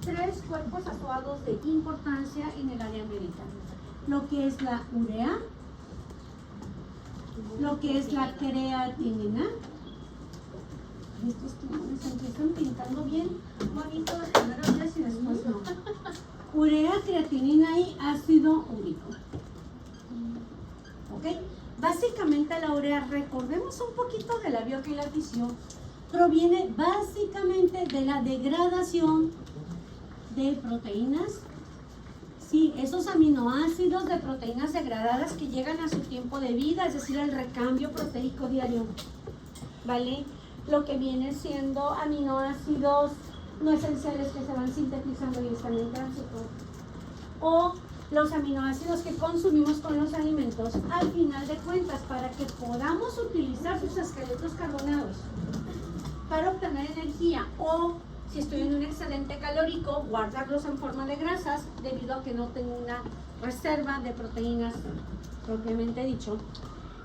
tres cuerpos actuados de importancia en el área médica. Lo que es la urea, lo que es la creatinina. Estos pulmones se empiezan pintando bien bonito los primeros días y después no. Urea, creatinina y ácido úrico. ¿Ok? Básicamente la urea, recordemos un poquito de la bioquilatción, proviene básicamente de la degradación de proteínas. Sí, esos aminoácidos de proteínas degradadas que llegan a su tiempo de vida, es decir, el recambio proteico diario, ¿vale? Lo que viene siendo aminoácidos no esenciales que se van sintetizando y están en tránsito, o los aminoácidos que consumimos con los alimentos, al final de cuentas, para que podamos utilizar sus esqueletos carbonados para obtener energía, o si estoy en un excedente calórico, guardarlos en forma de grasas debido a que no tengo una reserva de proteínas propiamente dicho.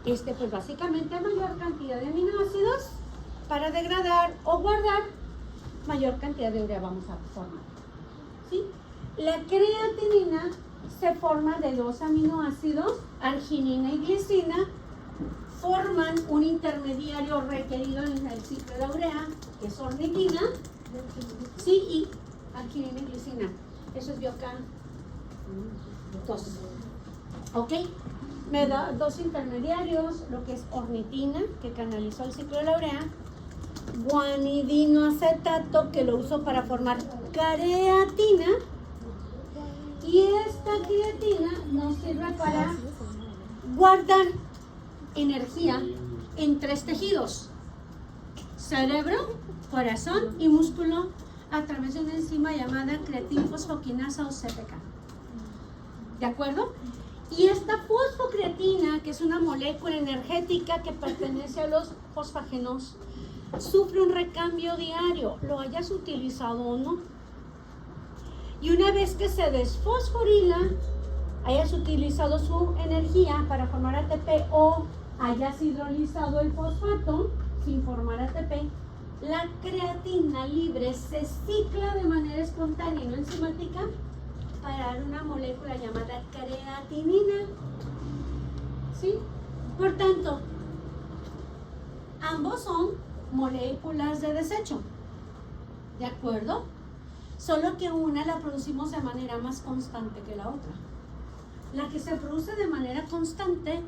Pues básicamente mayor cantidad de aminoácidos para degradar o guardar, mayor cantidad de urea vamos a formar. ¿Sí? La creatinina se forma de dos aminoácidos, arginina y glicina, forman un intermediario requerido en el ciclo de la urea, que es ornitina, sí, y arginina y glicina. Eso es bioca 2. ¿Ok? Me da dos intermediarios, lo que es ornitina, que canalizó el ciclo de la urea, guanidinoacetato, que lo uso para formar creatina, y esta creatina nos sirve para guardar energía en tres tejidos: cerebro, corazón y músculo, a través de una enzima llamada creatinfosfoquinasa o CPK. ¿De acuerdo? Y esta fosfocreatina, que es una molécula energética que pertenece a los fosfágenos, sufre un recambio diario, lo hayas utilizado o no. Y una vez que se desfosforila, hayas utilizado su energía para formar ATP o hayas hidrolizado el fosfato sin formar ATP, la creatina libre se cicla de manera espontánea y no enzimática para dar una molécula llamada creatinina. ¿Sí? Por tanto, ambos son moléculas de desecho. ¿De acuerdo? Solo que una la producimos de manera más constante que la otra. La que se produce de manera constante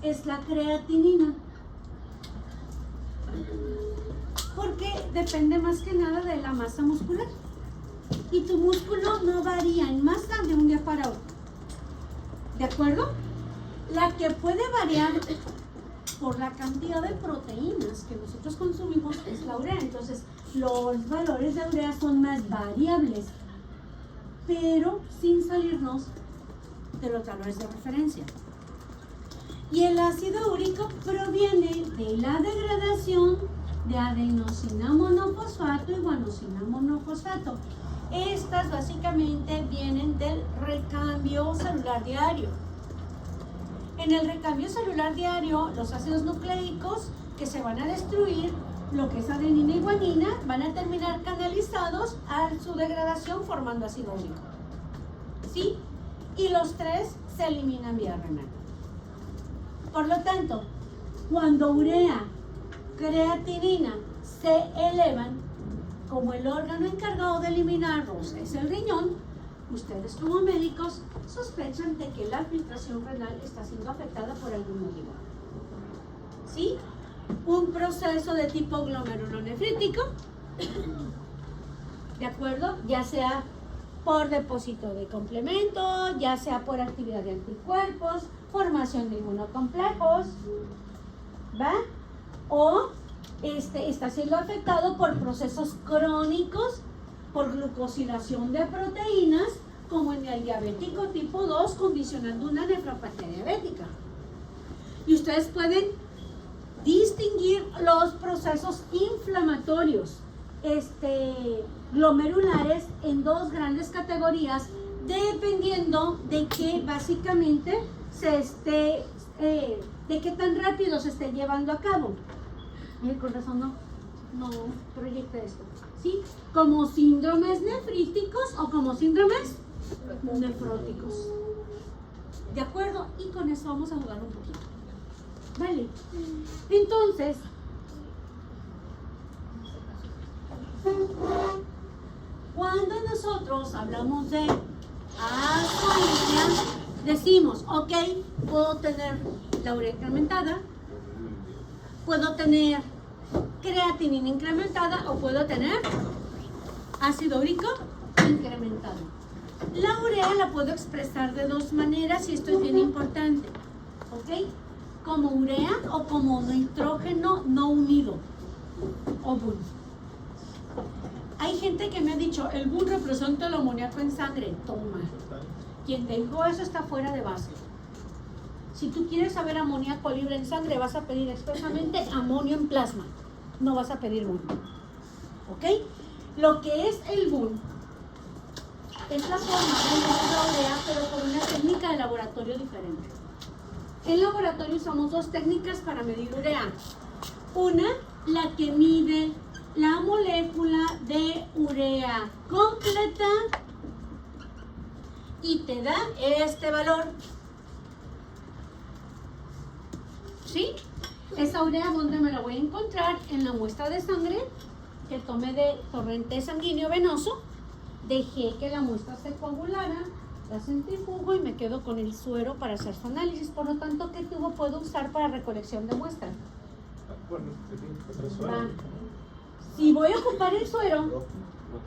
es la creatinina, porque depende más que nada de la masa muscular. Y tu músculo no varía en masa de un día para otro. ¿De acuerdo? La que puede variar por la cantidad de proteínas que nosotros consumimos es la urea. Entonces, los valores de urea son más variables, pero sin salirnos de los valores de referencia. Y el ácido úrico proviene de la degradación de adenosina monofosfato y guanosina monofosfato. Estas básicamente vienen del recambio celular diario. En el recambio celular diario, los ácidos nucleicos que se van a destruir, lo que es adenina y guanina, van a terminar canalizados a su degradación formando ácido úrico. ¿Sí? Y los tres se eliminan vía renal. Por lo tanto, cuando urea, creatinina se elevan, como el órgano encargado de eliminarlos es el riñón, ustedes como médicos sospechan de que la filtración renal está siendo afectada por algún motivo. ¿Sí? Un proceso de tipo glomerulonefrítico, ¿de acuerdo? Ya sea por depósito de complemento, ya sea por actividad de anticuerpos, formación de inmunocomplejos, ¿va? O está siendo afectado por procesos crónicos, por glucosilación de proteínas, como en el diabético tipo 2, condicionando una nefropatía diabética. Y ustedes pueden distinguir los procesos inflamatorios glomerulares en dos grandes categorías, dependiendo de que básicamente de qué tan rápido se esté llevando a cabo. Con razón no proyecta esto. ¿sí? Como síndromes nefríticos o como síndromes nefróticos. ¿De acuerdo? Y con eso vamos a jugar un poquito. Vale. Entonces, cuando nosotros hablamos de azoemia, decimos, ok, puedo tener la urea incrementada, puedo tener creatinina incrementada o puedo tener ácido úrico incrementado. La urea la puedo expresar de dos maneras y esto es bien importante, ¿ok? Como urea o como nitrógeno no unido, o BUN. Hay gente que me ha dicho, el BUN representa el amoníaco en sangre. Toma. Quien te dijo eso está fuera de base. Si tú quieres saber amoníaco libre en sangre, vas a pedir expresamente amonio en plasma. No vas a pedir BUN. ¿Ok? Lo que es el BUN es la forma de medir la urea, pero con una técnica de laboratorio diferente. En laboratorio usamos dos técnicas para medir urea. Una, la que mide la molécula de urea completa y te da este valor. ¿Sí? Esa urea, ¿dónde me la voy a encontrar? En la muestra de sangre que tomé de torrente sanguíneo venoso. Dejé que la muestra se coagulara, la centrifugo y me quedo con el suero para hacer su análisis. Por lo tanto, ¿qué tubo puedo usar para recolección de muestra? Bueno, suero. Si voy a ocupar el suero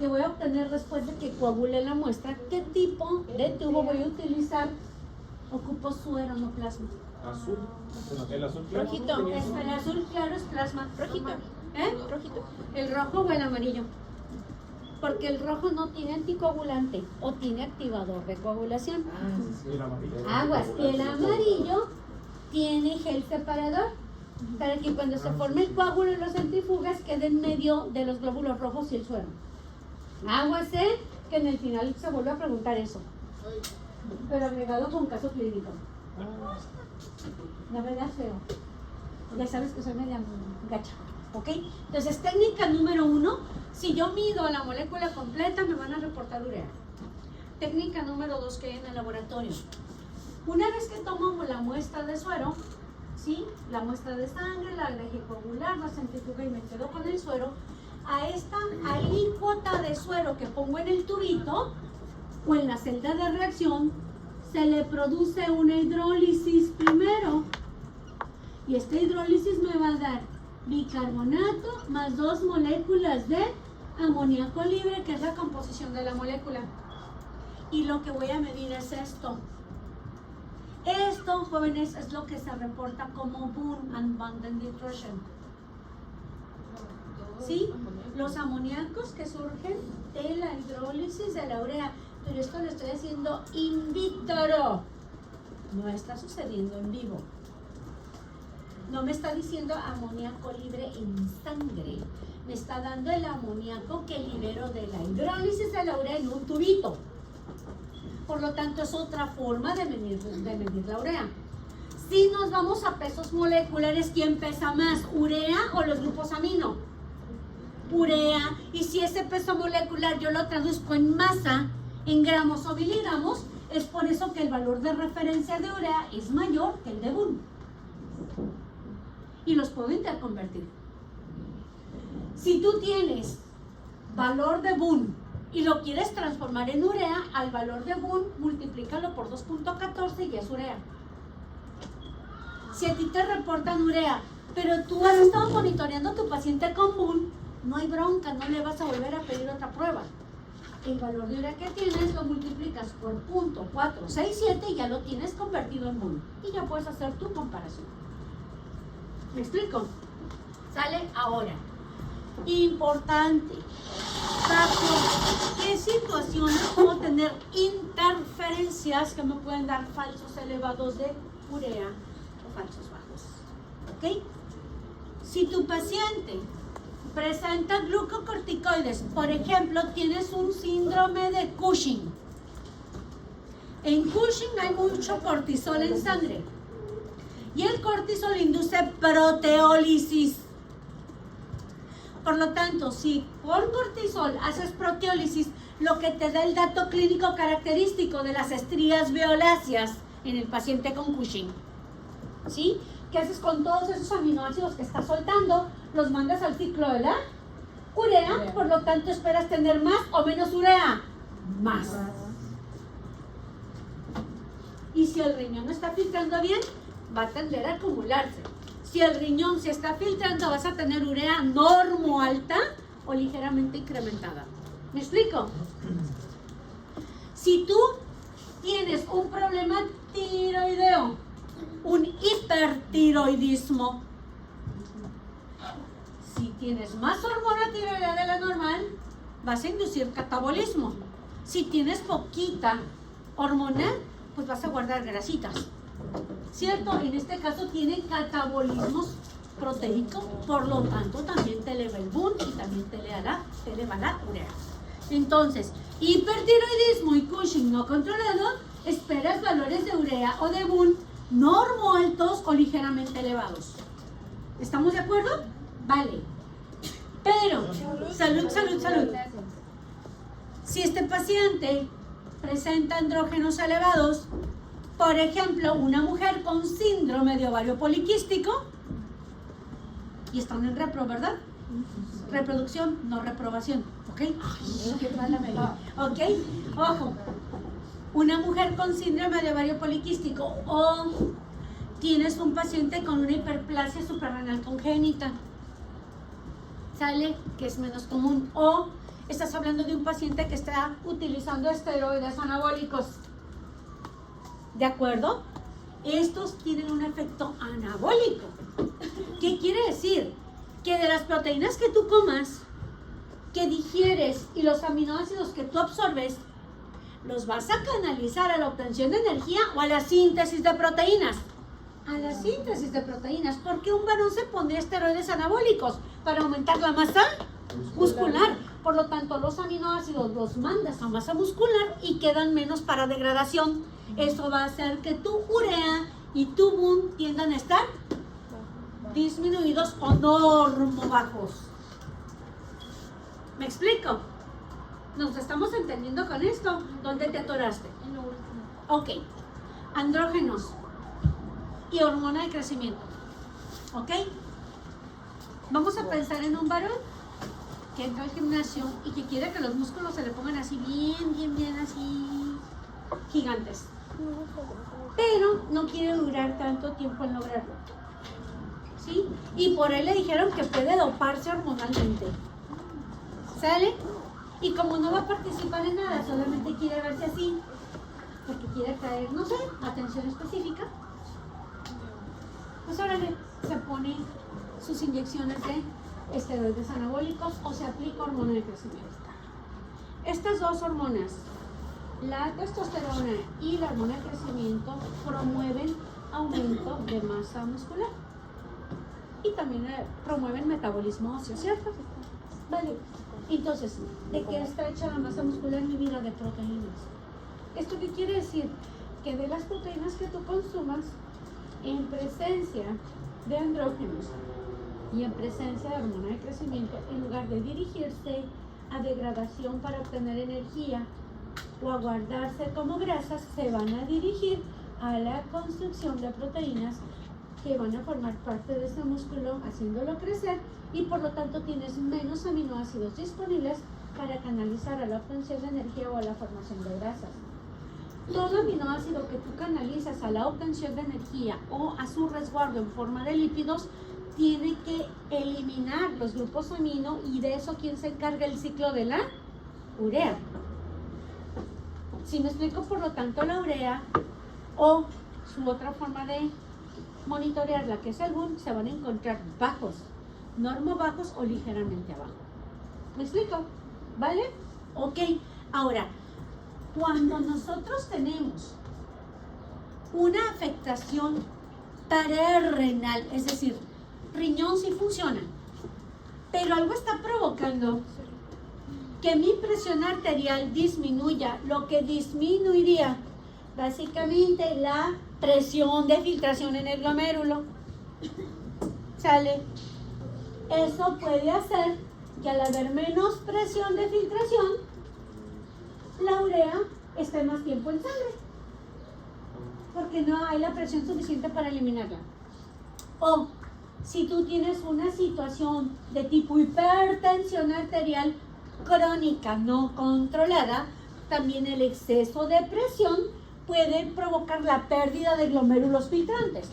que voy a obtener después de que coagule la muestra, ¿qué tipo de tubo voy a utilizar? Ocupo suero, no plasma. Azul. El azul claro. Rojito. El azul claro es plasma. Rojito. Rojito. El rojo o el amarillo. Porque el rojo no tiene anticoagulante o tiene activador de coagulación. Sí, el amarillo. Aguas. El amarillo tiene gel separador para que cuando se forme el coágulo en las centrifugas quede en medio de los glóbulos rojos y el suero. Aguas, que en el final se vuelve a preguntar eso. Pero agregado con caso clínico. La verdad feo. Ya sabes que soy media gacha. ¿Ok? Entonces, técnica número 1, si yo mido la molécula completa, me van a reportar urea. Técnica número 2 que hay en el laboratorio. Una vez que tomo la muestra de suero, ¿sí? La muestra de sangre, la dejé coagular, la centrifuga y me quedo con el suero, a esta alícuota de suero que pongo en el tubito o en la celda de reacción, se le produce una hidrólisis primero. Y esta hidrólisis me va a dar bicarbonato más 2 moléculas de amoníaco libre, que es la composición de la molécula. Y lo que voy a medir es esto. Esto, jóvenes, es lo que se reporta como BUN, Abundant Nitrogen. ¿Sí? Los amoníacos que surgen de la hidrólisis de la urea. Pero esto lo estoy haciendo in vitro. No está sucediendo en vivo. No me está diciendo amoníaco libre en sangre. Me está dando el amoníaco que libero de la hidrólisis de la urea en un tubito. Por lo tanto, es otra forma de medir la urea. Si nos vamos a pesos moleculares, ¿quién pesa más? ¿Urea o los grupos amino? Urea. Y si ese peso molecular yo lo traduzco en masa, en gramos o miligramos, es por eso que el valor de referencia de urea es mayor que el de BUN. Y los puedo interconvertir. Si tú tienes valor de BUN y lo quieres transformar en urea, al valor de BUN multiplícalo por 2.14 y es urea. Si a ti te reportan urea, pero tú has estado monitoreando a tu paciente con BUN, no hay bronca, no le vas a volver a pedir otra prueba. El valor de urea que tienes lo multiplicas por 0.467 y ya lo tienes convertido en BUN. Y ya puedes hacer tu comparación. ¿Me explico? ¿Sale? Ahora. Importante. ¿Qué situaciones puedo tener interferencias que me pueden dar falsos elevados de urea o falsos bajos? ¿Ok? Si tu paciente presenta glucocorticoides, por ejemplo, tienes un síndrome de Cushing. En Cushing hay mucho cortisol en sangre. Y el cortisol induce proteólisis. Por lo tanto, si por cortisol haces proteólisis, lo que te da el dato clínico característico de las estrías violáceas en el paciente con Cushing, ¿sí? ¿Qué haces con todos esos aminoácidos que estás soltando? Los mandas al ciclo de la urea, por lo tanto esperas tener más o menos urea, más. Y si el riñón no está filtrando bien, va a tender a acumularse. Si el riñón se está filtrando, vas a tener urea normo alta o ligeramente incrementada. ¿Me explico? Si tú tienes un problema tiroideo, un hipertiroidismo, si tienes más hormona tiroidea de la normal, vas a inducir catabolismo. Si tienes poquita hormona, pues vas a guardar grasitas. ¿Cierto? En este caso tiene catabolismos proteicos, por lo tanto también te eleva el BUN y también te eleva la urea. Entonces, hipertiroidismo y Cushing no controlado, esperas valores de urea o de BUN normo altos o ligeramente elevados. ¿Estamos de acuerdo? Vale. Pero, salud. Si este paciente presenta andrógenos elevados, por ejemplo, una mujer con síndrome de ovario poliquístico, y están en repro, ¿verdad? Reproducción, no reprobación, ¿ok? Ay, qué mala me va. ¿Ok? Ojo, una mujer con síndrome de ovario poliquístico o tienes un paciente con una hiperplasia suprarrenal congénita, ¿sale? Que es menos común. O estás hablando de un paciente que está utilizando esteroides anabólicos. ¿De acuerdo? Estos tienen un efecto anabólico. ¿Qué quiere decir? Que de las proteínas que tú comas, que digieres y los aminoácidos que tú absorbes, los vas a canalizar a la obtención de energía o a la síntesis de proteínas. A la síntesis de proteínas, porque un varón se pondría esteroides anabólicos para aumentar la masa muscular. Por lo tanto, los aminoácidos los mandas a masa muscular y quedan menos para degradación. Eso va a hacer que tu urea y tu BUN tiendan a estar disminuidos o normo bajos. ¿Me explico? ¿Nos estamos entendiendo con esto? ¿Dónde te atoraste? En lo último. Ok. Andrógenos y hormona de crecimiento. ¿Ok? Vamos a pensar en un varón que entra al gimnasio y que quiere que los músculos se le pongan así bien así gigantes. Pero no quiere durar tanto tiempo en lograrlo. ¿Sí? Y por ahí le dijeron que puede doparse hormonalmente. ¿Sale? Y como no va a participar en nada, solamente quiere verse así, porque quiere traer, no sé, atención específica, pues ahora se pone sus inyecciones de esteroides anabólicos o se aplica hormona de crecimiento. Estas dos hormonas, la testosterona y la hormona de crecimiento, promueven aumento de masa muscular y también promueven metabolismo óseo, ¿cierto? Vale. Entonces, ¿de qué está hecha la masa muscular en mi vida? De proteínas. ¿Esto qué quiere decir? Que de las proteínas que tú consumas, en presencia de andrógenos y en presencia de hormona de crecimiento, en lugar de dirigirse a degradación para obtener energía o a guardarse como grasas, se van a dirigir a la construcción de proteínas que van a formar parte de ese músculo, haciéndolo crecer, y por lo tanto tienes menos aminoácidos disponibles para canalizar a la obtención de energía o a la formación de grasas. Todo aminoácido que tú canalizas a la obtención de energía o a su resguardo en forma de lípidos tiene que eliminar los grupos amino, y de eso ¿quién se encarga? El ciclo de la urea. Si me explico, por lo tanto la urea o su otra forma de monitorearla, que es el BUN, se van a encontrar bajos, normo bajos o ligeramente abajo. ¿Me explico? ¿Vale? Ok. Ahora, cuando nosotros tenemos una afectación renal, es decir, riñón sí funciona, pero algo está provocando que mi presión arterial disminuya, lo que disminuiría básicamente la presión de filtración en el glomérulo. ¿Sale? Eso puede hacer que al haber menos presión de filtración, la urea esté más tiempo en sangre, porque no hay la presión suficiente para eliminarla. O si tú tienes una situación de tipo hipertensión arterial crónica no controlada, también el exceso de presión puede provocar la pérdida de glomérulos filtrantes.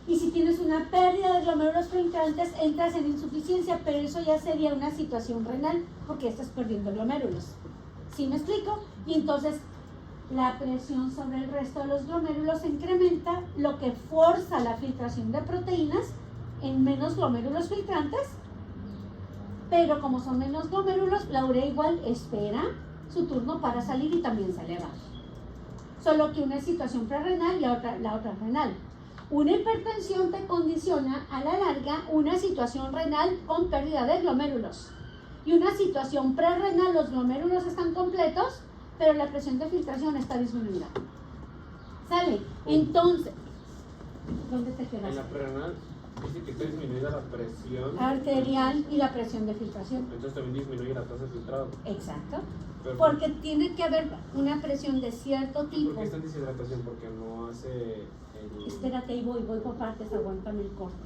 Y si tienes una pérdida de glomérulos filtrantes, entras en insuficiencia, pero eso ya sería una situación renal, porque estás perdiendo glomérulos. ¿Sí me explico? Y entonces la presión sobre el resto de los glomérulos incrementa, lo que forza la filtración de proteínas en menos glomérulos filtrantes, pero como son menos glomérulos, la urea igual espera su turno para salir y también se eleva. Solo que una es situación prerrenal y la otra renal. Una hipertensión te condiciona a la larga una situación renal con pérdida de glomérulos. Y una situación prerrenal, los glomérulos están completos, pero la presión de filtración está disminuida. ¿Sale? Entonces, ¿dónde te quedas? En la prerrenal dice que está disminuida la presión Arterial y la presión de filtración. Entonces también disminuye la tasa de filtrado. Exacto. Pero, Porque tiene que haber una presión de cierto tipo. ¿por qué está en deshidratación? Porque no hace el... Espérate, y voy por partes, aguántame el corte.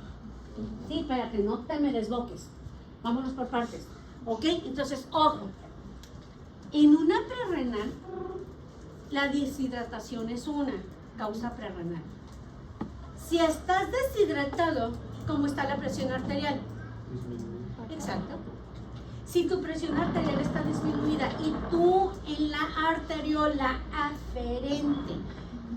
Sí, espérate, no te me desboques. Vámonos por partes. ¿Ok? Entonces, ojo. En una prerrenal, la deshidratación es una causa prerrenal. Si estás deshidratado, ¿cómo está la presión arterial? disminuye. Exacto. Si tu presión arterial está disminuida y tú en la arteriola aferente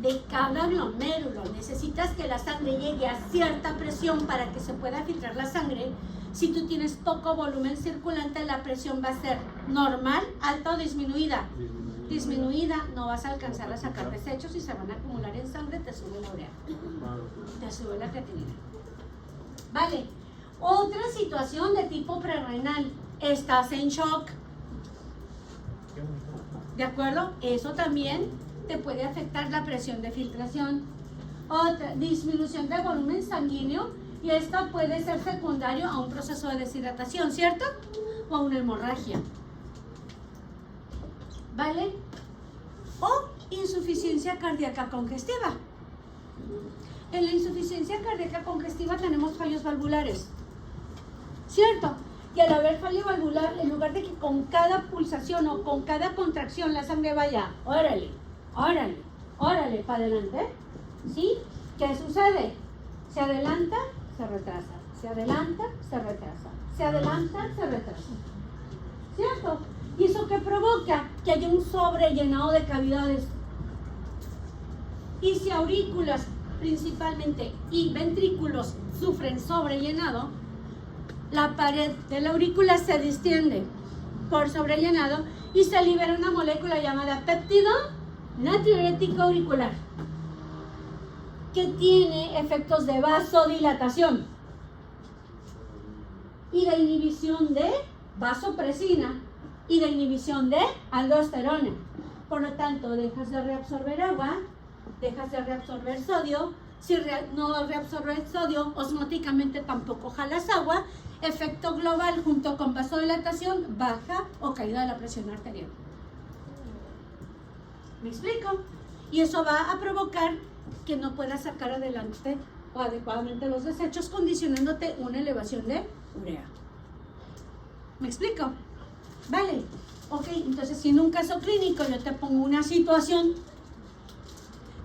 de cada glomérulo necesitas que la sangre llegue a cierta presión para que se pueda filtrar la sangre, si tú tienes poco volumen circulante, la presión va a ser normal, alta o disminuida. Disminuida, no vas a alcanzar a sacar desechos y se van a acumular en sangre, te sube la urea, te sube la creatinina. Vale, otra situación de tipo prerrenal, estás en shock, ¿de acuerdo? Eso también te puede afectar la presión de filtración. Otra, disminución de volumen sanguíneo, y esto puede ser secundario a un proceso de deshidratación, ¿cierto? O a una hemorragia. ¿Vale? O insuficiencia cardíaca congestiva. En la insuficiencia cardíaca congestiva tenemos fallos valvulares, ¿cierto? Y al haber fallo valvular, en lugar de que con cada pulsación o con cada contracción la sangre vaya, órale, órale, órale, para adelante, ¿sí? ¿Qué sucede? Se adelanta, se retrasa, se adelanta, se retrasa, se adelanta, se retrasa, ¿cierto? ¿Y eso qué provoca? Que haya un sobrellenado de cavidades. Y si aurículas principalmente y ventrículos sufren sobrellenado, la pared de la aurícula se distiende por sobrellenado y se libera una molécula llamada péptido natriurético auricular, que tiene efectos de vasodilatación y de inhibición de vasopresina y de inhibición de aldosterona. Por lo tanto, dejas de reabsorber agua, dejas de reabsorber sodio. Si no reabsorbes sodio, osmóticamente tampoco jalas agua. Efecto global junto con vasodilatación, baja o caída de la presión arterial. ¿Me explico? Y eso va a provocar que no puedas sacar adelante adecuadamente los desechos, condicionándote una elevación de urea. ¿Me explico? Vale. Ok, entonces si en un caso clínico yo te pongo una situación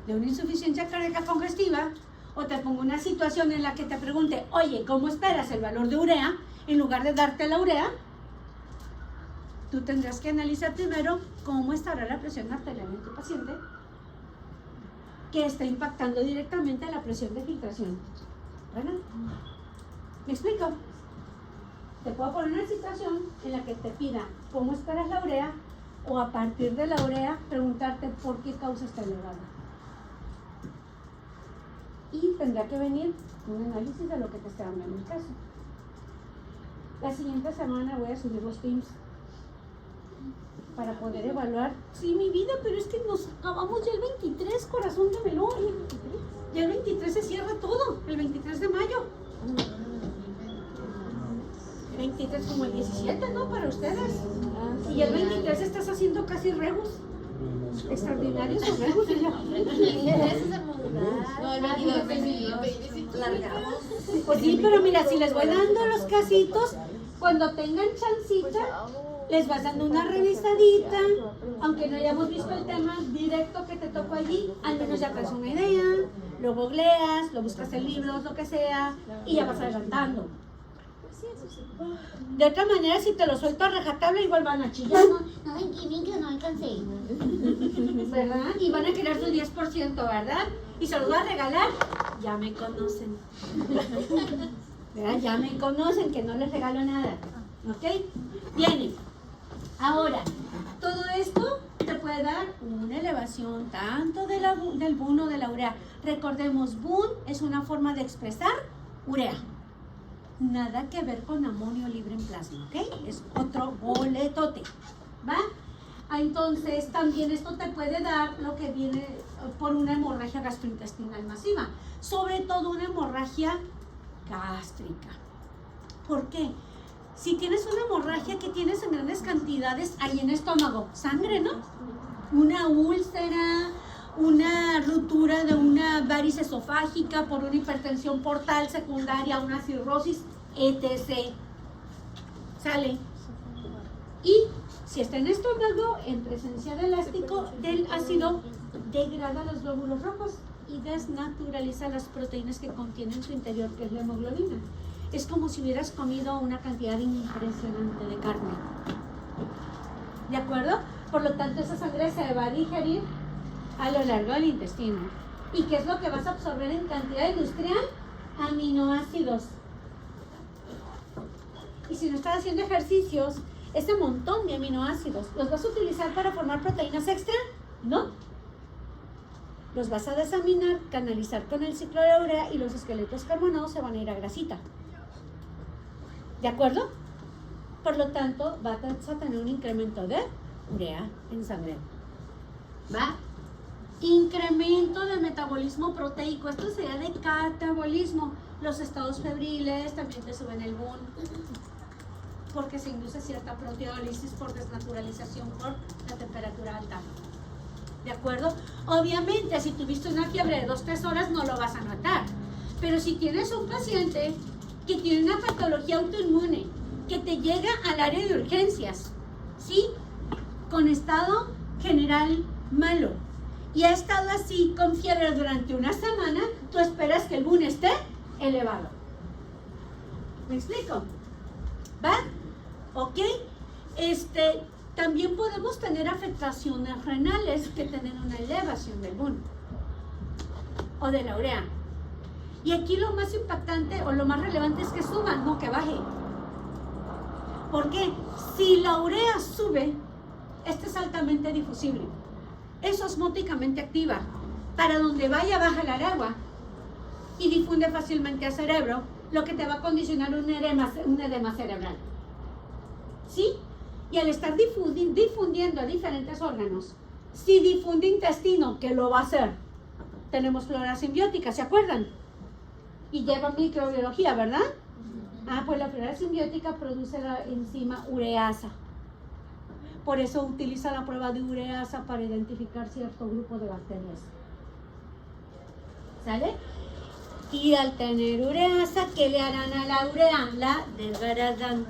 de una insuficiencia cardíaca congestiva, o te pongo una situación en la que te pregunte, oye, ¿cómo esperas el valor de urea? En lugar de darte la urea, tú tendrás que analizar primero cómo estará la presión arterial en tu paciente, que está impactando directamente la presión de filtración renal. ¿Me explico? Te puedo poner una situación en la que te pida cómo esperas la urea, o a partir de la urea preguntarte por qué causa está elevada. Y tendrá que venir un análisis de lo que te esté dando en el caso. La siguiente semana voy a subir los Teams para poder evaluar. Sí, mi vida, pero es que nos acabamos ya el 23, corazón de melón. Ya el 23 se cierra todo, el 23 de mayo. 23 como el 17, ¿no? Para ustedes. Y el 23 estás haciendo casi rebus. Extraordinarios o rebus. Ese es el modular. No, el 22, largamos. Pues sí, pero mira, si les voy dando los casitos, cuando tengan chancita, les vas dando una revisadita, aunque no hayamos visto el tema directo que te tocó allí, al menos ya traes una idea, lo googleas, lo buscas en libros, lo que sea, y ya vas adelantando. De otra manera, si te lo suelto a rajatabla, igual van a chillar, ¿no? En química no alcancé. ¿Verdad? Y van a querer su 10%, ¿verdad? Y se los voy a regalar, ya me conocen. ¿Verdad? Ya me conocen, que no les regalo nada. ¿Ok? Viene. Ahora, todo esto te puede dar una elevación tanto del BUN o de la urea. Recordemos, BUN es una forma de expresar urea. Nada que ver con amonio libre en plasma, ¿ok? Es otro boletote, ¿va? Entonces, también esto te puede dar lo que viene por una hemorragia gastrointestinal masiva, sobre todo una hemorragia gástrica. ¿Por qué? Si tienes una hemorragia que tienes en grandes cantidades ahí en el estómago, sangre, ¿no? Una úlcera, una ruptura de una varice esofágica por una hipertensión portal secundaria, una cirrosis, etc. Sale. Y si está en el estómago, en presencia del ácido, degrada los glóbulos rojos y desnaturaliza las proteínas que contienen en su interior, que es la hemoglobina. Es como si hubieras comido una cantidad impresionante de carne. ¿De acuerdo? Por lo tanto, esa sangre se va a digerir a lo largo del intestino. ¿Y qué es lo que vas a absorber en cantidad industrial? Aminoácidos. Y si no estás haciendo ejercicios, ese montón de aminoácidos, ¿los vas a utilizar para formar proteínas extra? No. Los vas a desaminar, canalizar con el ciclo de urea y los esqueletos carbonados se van a ir a grasita. ¿De acuerdo? Por lo tanto, vas a tener un incremento de urea en sangre. ¿Va? Incremento de metabolismo proteico. Esto sería de catabolismo. Los estados febriles también te suben el BUN, porque se induce cierta proteólisis por desnaturalización por la temperatura alta. ¿De acuerdo? Obviamente, si tuviste una fiebre de 2-3 horas, no lo vas a notar. Pero si tienes un paciente que tiene una patología autoinmune, que te llega al área de urgencias, ¿sí? Con estado general malo, y ha estado así con fiebre durante una semana, tú esperas que el BUN esté elevado. ¿Me explico? ¿Va? ¿Ok? También podemos tener afectaciones renales que tienen una elevación del BUN o de la urea. Y aquí lo más impactante o lo más relevante es que suba, no que baje. ¿Por qué? Si la urea sube, esta es altamente difusible. Es osmóticamente activa. Para donde vaya, baja el agua y difunde fácilmente al cerebro, lo que te va a condicionar un edema cerebral. ¿Sí? Y al estar difundiendo a diferentes órganos, si difunde intestino, que lo va a hacer, tenemos flora simbiótica, ¿se acuerdan? Y lleva microbiología, ¿verdad? Pues la flora simbiótica produce la enzima ureasa. Por eso utiliza la prueba de ureasa para identificar cierto grupo de bacterias. ¿Sale? Y al tener ureasa, ¿qué le harán a la urea? La degradan.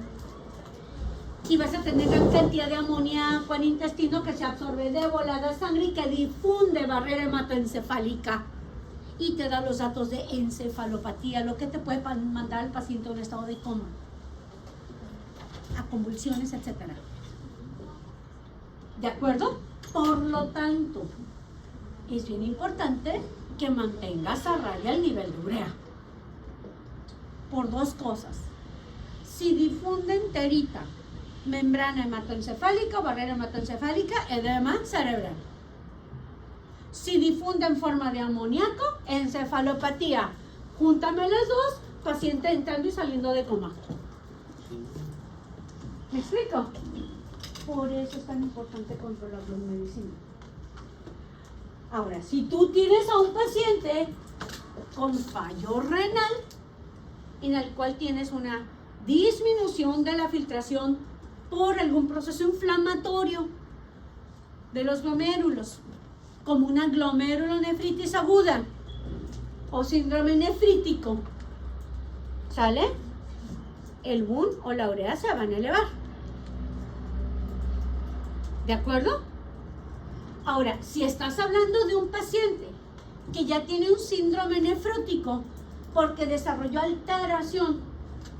Y vas a tener gran cantidad de amoníaco en intestino que se absorbe de volada a sangre y que difunde barrera hematoencefálica. Y te da los datos de encefalopatía, lo que te puede mandar al paciente a un estado de coma, a convulsiones, etc. ¿De acuerdo? Por lo tanto, es bien importante que mantengas a raya el nivel de urea. Por dos cosas. Si difunde enterita, membrana hematoencefálica o barrera hematoencefálica, edema cerebral. Si difunde en forma de amoníaco, encefalopatía. Júntame las dos, paciente entrando y saliendo de coma. ¿Me explico? Por eso es tan importante controlarlo en medicina. Ahora, si tú tienes a un paciente con fallo renal, en el cual tienes una disminución de la filtración por algún proceso inflamatorio de los glomérulos, como una glomerulonefritis aguda o síndrome nefrítico, ¿sale? El BUN o la urea se van a elevar. ¿De acuerdo? Ahora, si estás hablando de un paciente que ya tiene un síndrome nefrótico porque desarrolló alteración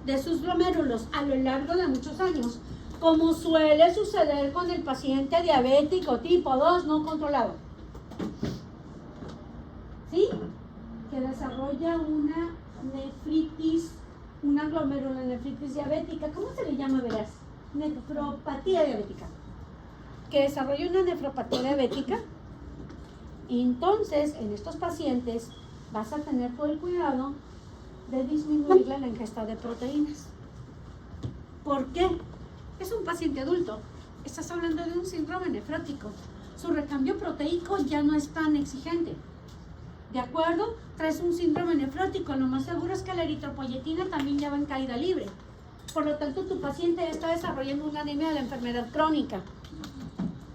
de sus glomérulos a lo largo de muchos años, como suele suceder con el paciente diabético tipo 2 no controlado, ¿sí? Que desarrolla una nefritis, una glomerulonefritis diabética. ¿Cómo se le llama, verás? Nefropatía diabética. Que desarrolla una nefropatía diabética. Entonces, en estos pacientes vas a tener todo el cuidado de disminuirle la ingesta de proteínas. ¿Por qué? Es un paciente adulto. Estás hablando de un síndrome nefrótico. Su recambio proteico ya no es tan exigente. ¿De acuerdo? Traes un síndrome nefrótico. Lo más seguro es que la eritropoyetina también ya va en caída libre. Por lo tanto, tu paciente ya está desarrollando una anemia de la enfermedad crónica.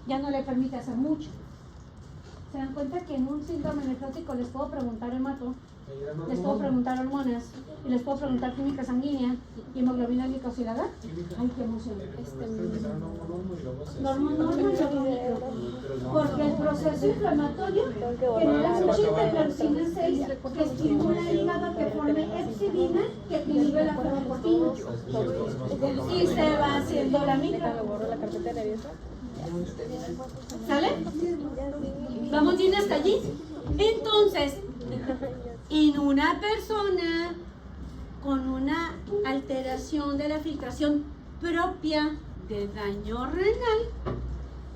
Ya no le permite hacer mucho. ¿Se dan cuenta que en un síndrome nefrótico les puedo preguntar hemato, les puedo preguntar hormonas y les puedo preguntar química sanguínea y hemoglobina glicosilada? Ay, qué emoción. Porque el proceso inflamatorio genera mucha interleucina 6 que estimula el hígado que forme epsidina que inhibe la ferroportina y se va haciendo la micro. ¿Sale? ¿Vamos bien hasta allí? Entonces, en una persona con una alteración de la filtración propia de daño renal,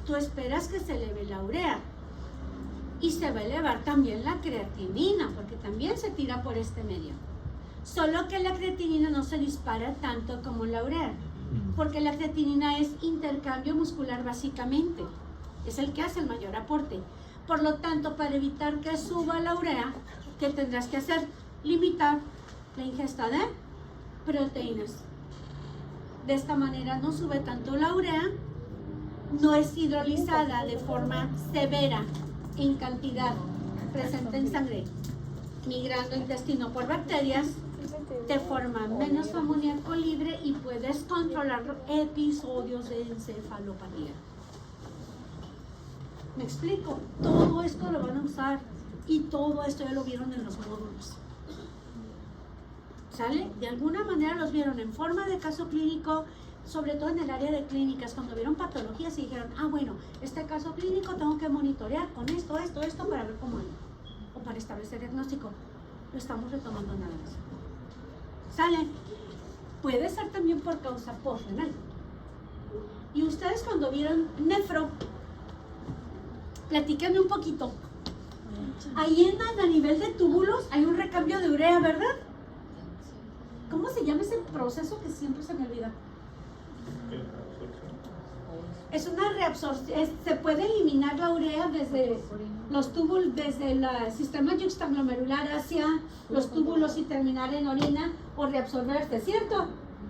tú esperas que se eleve la urea y se va a elevar también la creatinina, porque también se tira por este medio. Solo que la creatinina no se dispara tanto como la urea, porque la creatinina es intercambio muscular básicamente, es el que hace el mayor aporte. Por lo tanto, para evitar que suba la urea, ¿qué tendrás que hacer? Limitar la ingesta de proteínas. De esta manera no sube tanto la urea, no es hidrolizada de forma severa en cantidad presente en sangre, migrando intestino por bacterias, te forma menos amoníaco libre y puedes controlar episodios de encefalopatía. ¿Me explico? Todo esto lo van a usar y todo esto ya lo vieron en los módulos. ¿Sale? De alguna manera los vieron en forma de caso clínico, sobre todo en el área de clínicas, cuando vieron patologías y dijeron, ah, bueno, este caso clínico tengo que monitorear con esto para ver cómo anda, o para establecer diagnóstico. Lo estamos retomando nada más. ¿Sale? Puede ser también por causa postrenal. Y ustedes cuando vieron nefro, platíquenme un poquito. Ahí a nivel de túbulos hay un recambio de urea, ¿verdad? ¿Cómo se llama ese proceso que siempre se me olvida? Es una reabsorción, se puede eliminar la urea desde los túbulos, desde el sistema yuxtaglomerular hacia los túbulos y terminar en orina o reabsorberse, ¿cierto?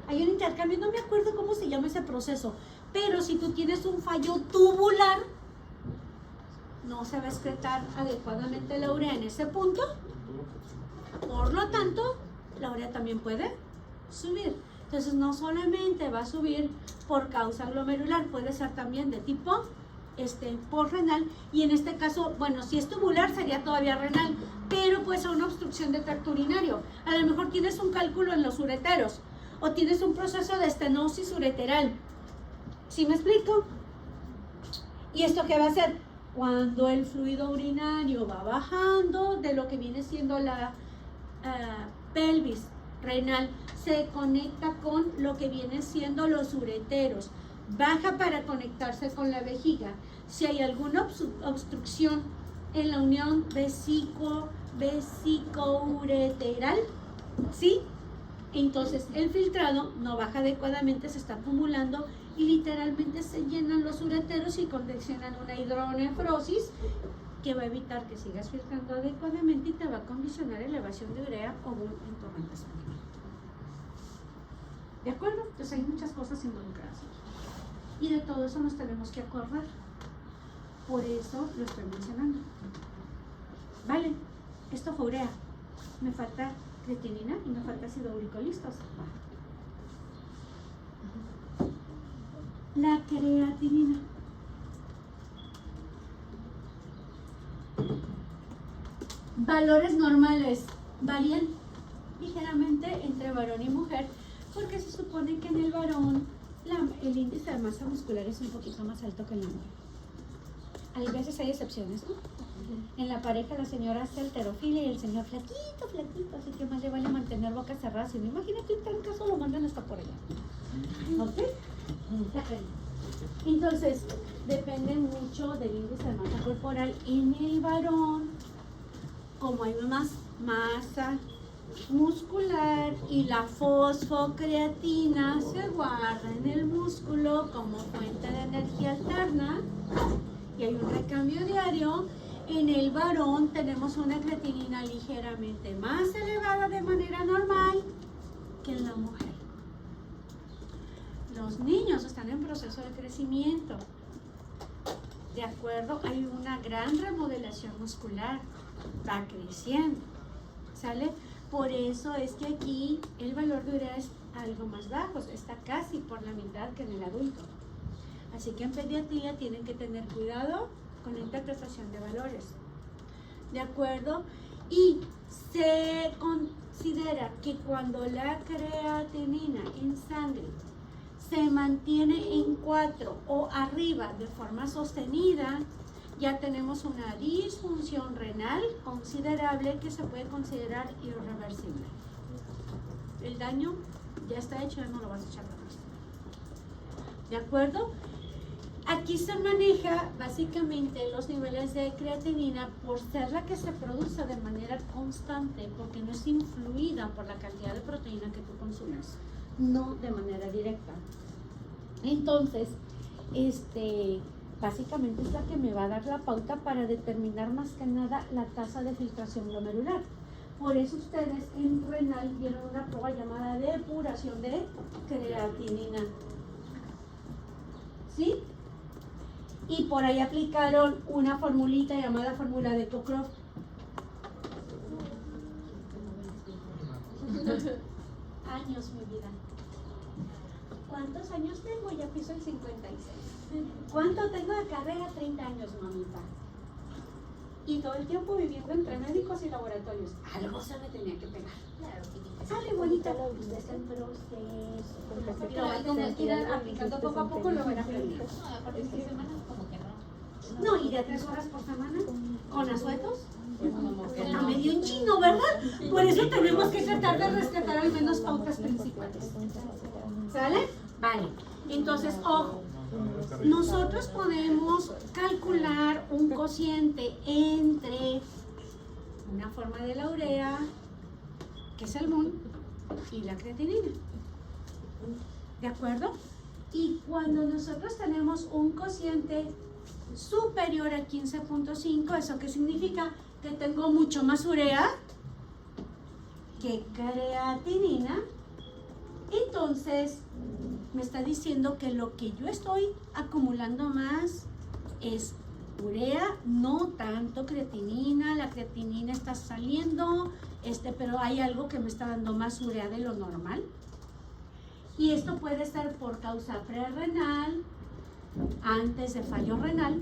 Hay un intercambio, no me acuerdo cómo se llama ese proceso, pero si tú tienes un fallo tubular, no se va a excretar adecuadamente la urea en ese punto, por lo tanto, la urea también puede subir. Entonces no solamente va a subir por causa glomerular, puede ser también de tipo postrenal, y en este caso, bueno, si es tubular sería todavía renal, pero puede ser una obstrucción de tracto urinario. A lo mejor tienes un cálculo en los ureteros o tienes un proceso de estenosis ureteral. ¿Sí me explico? ¿Y esto qué va a hacer? Cuando el fluido urinario va bajando de lo que viene siendo la pelvis renal, se conecta con lo que vienen siendo los ureteros, baja para conectarse con la vejiga. Si hay alguna obstrucción en la unión vesicoureteral, ¿sí? Entonces el filtrado no baja adecuadamente, se está acumulando y literalmente se llenan los ureteros y condicionan una hidronefrosis que va a evitar que sigas filtrando adecuadamente y te va a condicionar elevación de urea o un torrente sanguíneo. ¿De acuerdo? Entonces hay muchas cosas involucradas. Y de todo eso nos tenemos que acordar. Por eso lo estoy mencionando. Vale, esto fue urea. Me falta creatinina y me falta ácido úrico. ¿Listos? La creatinina. Valores normales varían ligeramente entre varón y mujer, porque se supone que en el varón el índice de masa muscular es un poquito más alto que en la mujer. A veces hay excepciones, ¿no? En la pareja la señora hace halterofilia y el señor flaquito, flaquito, así que más le vale mantener boca cerrada. Si no, imagínate un trancazo, lo mandan hasta por allá. ¿Ok? Entonces, depende mucho del índice de masa corporal. En el varón, como hay más masa muscular y la fosfocreatina se guarda en el músculo como fuente de energía alterna y hay un recambio diario, en el varón tenemos una creatinina ligeramente más elevada de manera normal que en la mujer. Los niños están en proceso de crecimiento. De acuerdo, hay una gran remodelación muscular, va creciendo, ¿sale? Por eso es que aquí el valor de urea es algo más bajo, está casi por la mitad que en el adulto. Así que en pediatría tienen que tener cuidado con la interpretación de valores. ¿De acuerdo? Y se considera que cuando la creatinina en sangre se mantiene en 4 o arriba de forma sostenida, ya tenemos una disfunción renal considerable que se puede considerar irreversible. El daño ya está hecho, ya no lo vas a echar atrás. ¿De acuerdo? Aquí se maneja básicamente los niveles de creatinina por ser la que se produce de manera constante, porque no es influida por la cantidad de proteína que tú consumes, no de manera directa. Entonces, básicamente es la que me va a dar la pauta para determinar más que nada la tasa de filtración glomerular. Por eso ustedes en renal vieron una prueba llamada depuración de creatinina. ¿Sí? Y por ahí aplicaron una formulita llamada fórmula de Cockcroft. Años, mi vida. ¿Cuántos años tengo? Ya piso el 56. ¿Cuánto tengo de carrera? 30 años, mamita. Y todo el tiempo viviendo entre médicos y laboratorios. Algo se me tenía que pegar. Sale bonita, usted está en proceso. Y lo va a tener que ir aplicando poco a poco, lo verá aprendiendo. No, aparte de 6 semanas como que no. No, y de 3 horas por semana, con asuetos. A medio en chino, ¿verdad? Por eso tenemos que tratar de rescatar al menos pautas principales. ¿Sale? Vale. Entonces, ojo. Nosotros podemos calcular un cociente entre una forma de la urea, que es el MUN, y la creatinina. ¿De acuerdo? Y cuando nosotros tenemos un cociente superior a 15.5, ¿eso qué significa? Que tengo mucho más urea que creatinina. Entonces, me está diciendo que lo que yo estoy acumulando más es urea, no tanto creatinina. La creatinina está saliendo, pero hay algo que me está dando más urea de lo normal. Y esto puede ser por causa prerrenal, antes de fallo renal,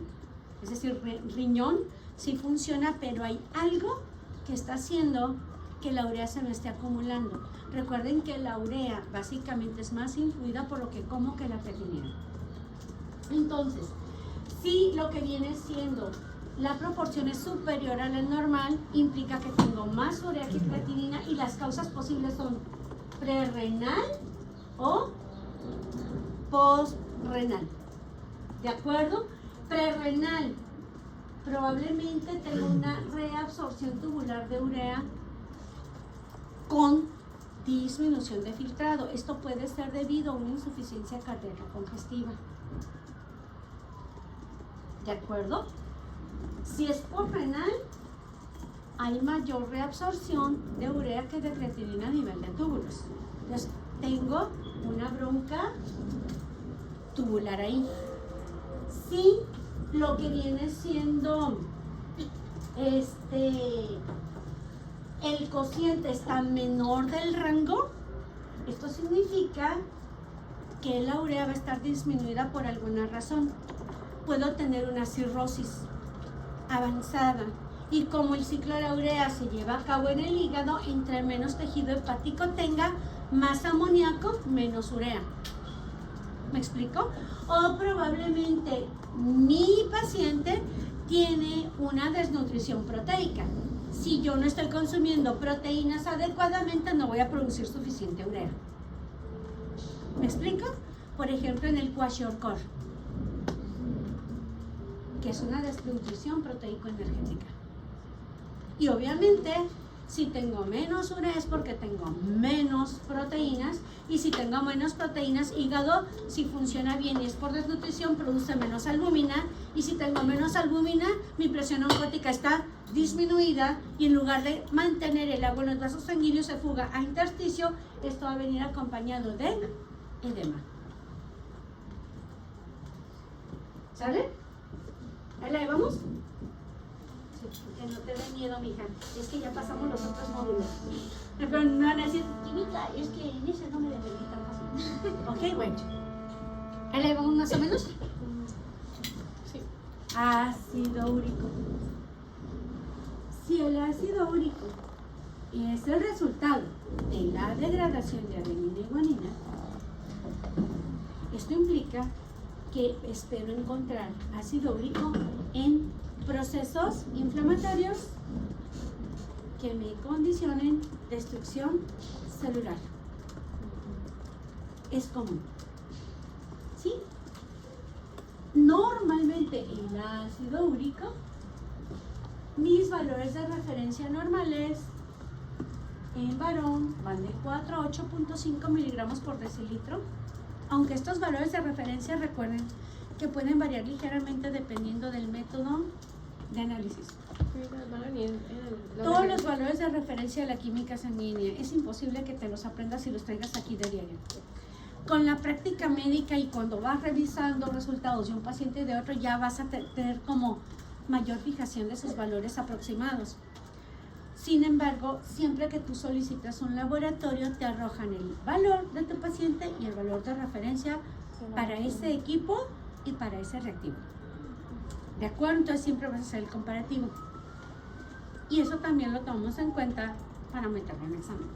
es decir, riñón sí funciona, pero hay algo que está haciendo que la urea se me esté acumulando. Recuerden que la urea básicamente es más influida por lo que como que la creatinina. Entonces, si lo que viene siendo la proporción es superior a la normal, implica que tengo más urea que creatinina y las causas posibles son prerrenal o postrenal. ¿De acuerdo? Prerrenal. Probablemente tengo una reabsorción tubular de urea con disminución de filtrado. Esto puede ser debido a una insuficiencia cardíaca congestiva. ¿De acuerdo? Si es por renal, hay mayor reabsorción de urea que de creatinina a nivel de túbulos. Entonces, tengo una bronca tubular ahí. Si lo que viene siendo el cociente está menor del rango, esto significa que la urea va a estar disminuida por alguna razón. Puedo tener una cirrosis avanzada, y como el ciclo de la urea se lleva a cabo en el hígado, entre menos tejido hepático tenga, más amoníaco, menos urea. ¿Me explico? O probablemente mi paciente tiene una desnutrición proteica. Si yo no estoy consumiendo proteínas adecuadamente, no voy a producir suficiente urea. ¿Me explico? Por ejemplo, en el kwashiorkor, que es una desnutrición proteico-energética. Y obviamente, si tengo menos urea es porque tengo menos proteínas, y si tengo menos proteínas, hígado, si funciona bien y es por desnutrición, produce menos albúmina, y si tengo menos albúmina, mi presión oncótica está disminuida, y en lugar de mantener el agua en los vasos sanguíneos se fuga a intersticio. Esto va a venir acompañado de edema. ¿Sale? ¿Ahí la llevamos? Que no te dé miedo, mija. Es que ya pasamos los otros módulos. Pero no van a decir, química, es que en ese no me defendí tan fácil. Ok, bueno. ¿Ahí le vamos más o menos? Sí. Ácido úrico. Si el ácido úrico es el resultado de la degradación de adenina y guanina, esto implica que espero encontrar ácido úrico en procesos inflamatorios que me condicionen destrucción celular. Es común. ¿Sí? Normalmente el ácido úrico, mis valores de referencia normales en varón van de 4 a 8.5 miligramos por decilitro, aunque estos valores de referencia, recuerden que pueden variar ligeramente dependiendo del método de análisis. Todos los valores de referencia de la química sanguínea es imposible que te los aprendas y los traigas aquí de diario. Con la práctica médica y cuando vas revisando resultados de un paciente y de otro, ya vas a tener como mayor fijación de sus valores aproximados. Sin embargo, siempre que tú solicitas un laboratorio, te arrojan el valor de tu paciente y el valor de referencia para ese equipo y para ese reactivo. ¿De acuerdo? Entonces siempre vas a hacer el comparativo. Y eso también lo tomamos en cuenta para meterlo en el examen.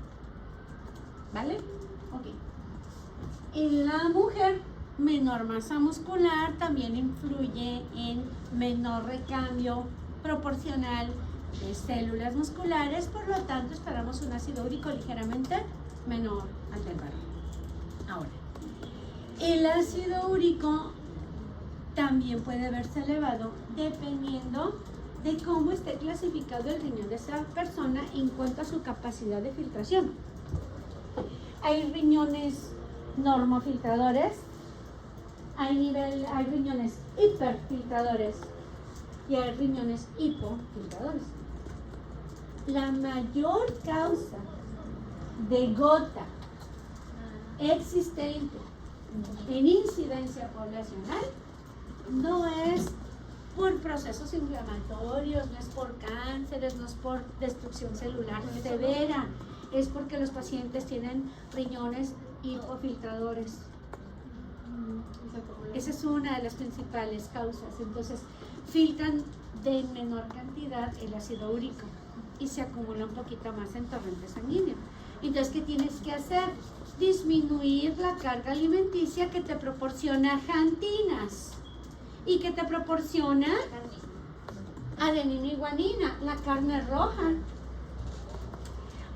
¿Vale? Ok. En la mujer, menor masa muscular también influye en menor recambio proporcional de células musculares, por lo tanto esperamos un ácido úrico ligeramente menor al del varón. Ahora, el ácido úrico también puede verse elevado dependiendo de cómo esté clasificado el riñón de esa persona en cuanto a su capacidad de filtración. Hay riñones normofiltradores, hay riñones hiperfiltradores y hay riñones hipofiltradores. La mayor causa de gota existente en incidencia poblacional no es por procesos inflamatorios, no es por cánceres, no es por destrucción celular severa, es porque los pacientes tienen riñones hipofiltradores. Esa es una de las principales causas. Entonces, filtran de menor cantidad el ácido úrico y se acumula un poquito más en torrente sanguíneo. Entonces, ¿qué tienes que hacer? Disminuir la carga alimenticia que te proporciona xantinas y que te proporciona adenina y guanina, la carne roja.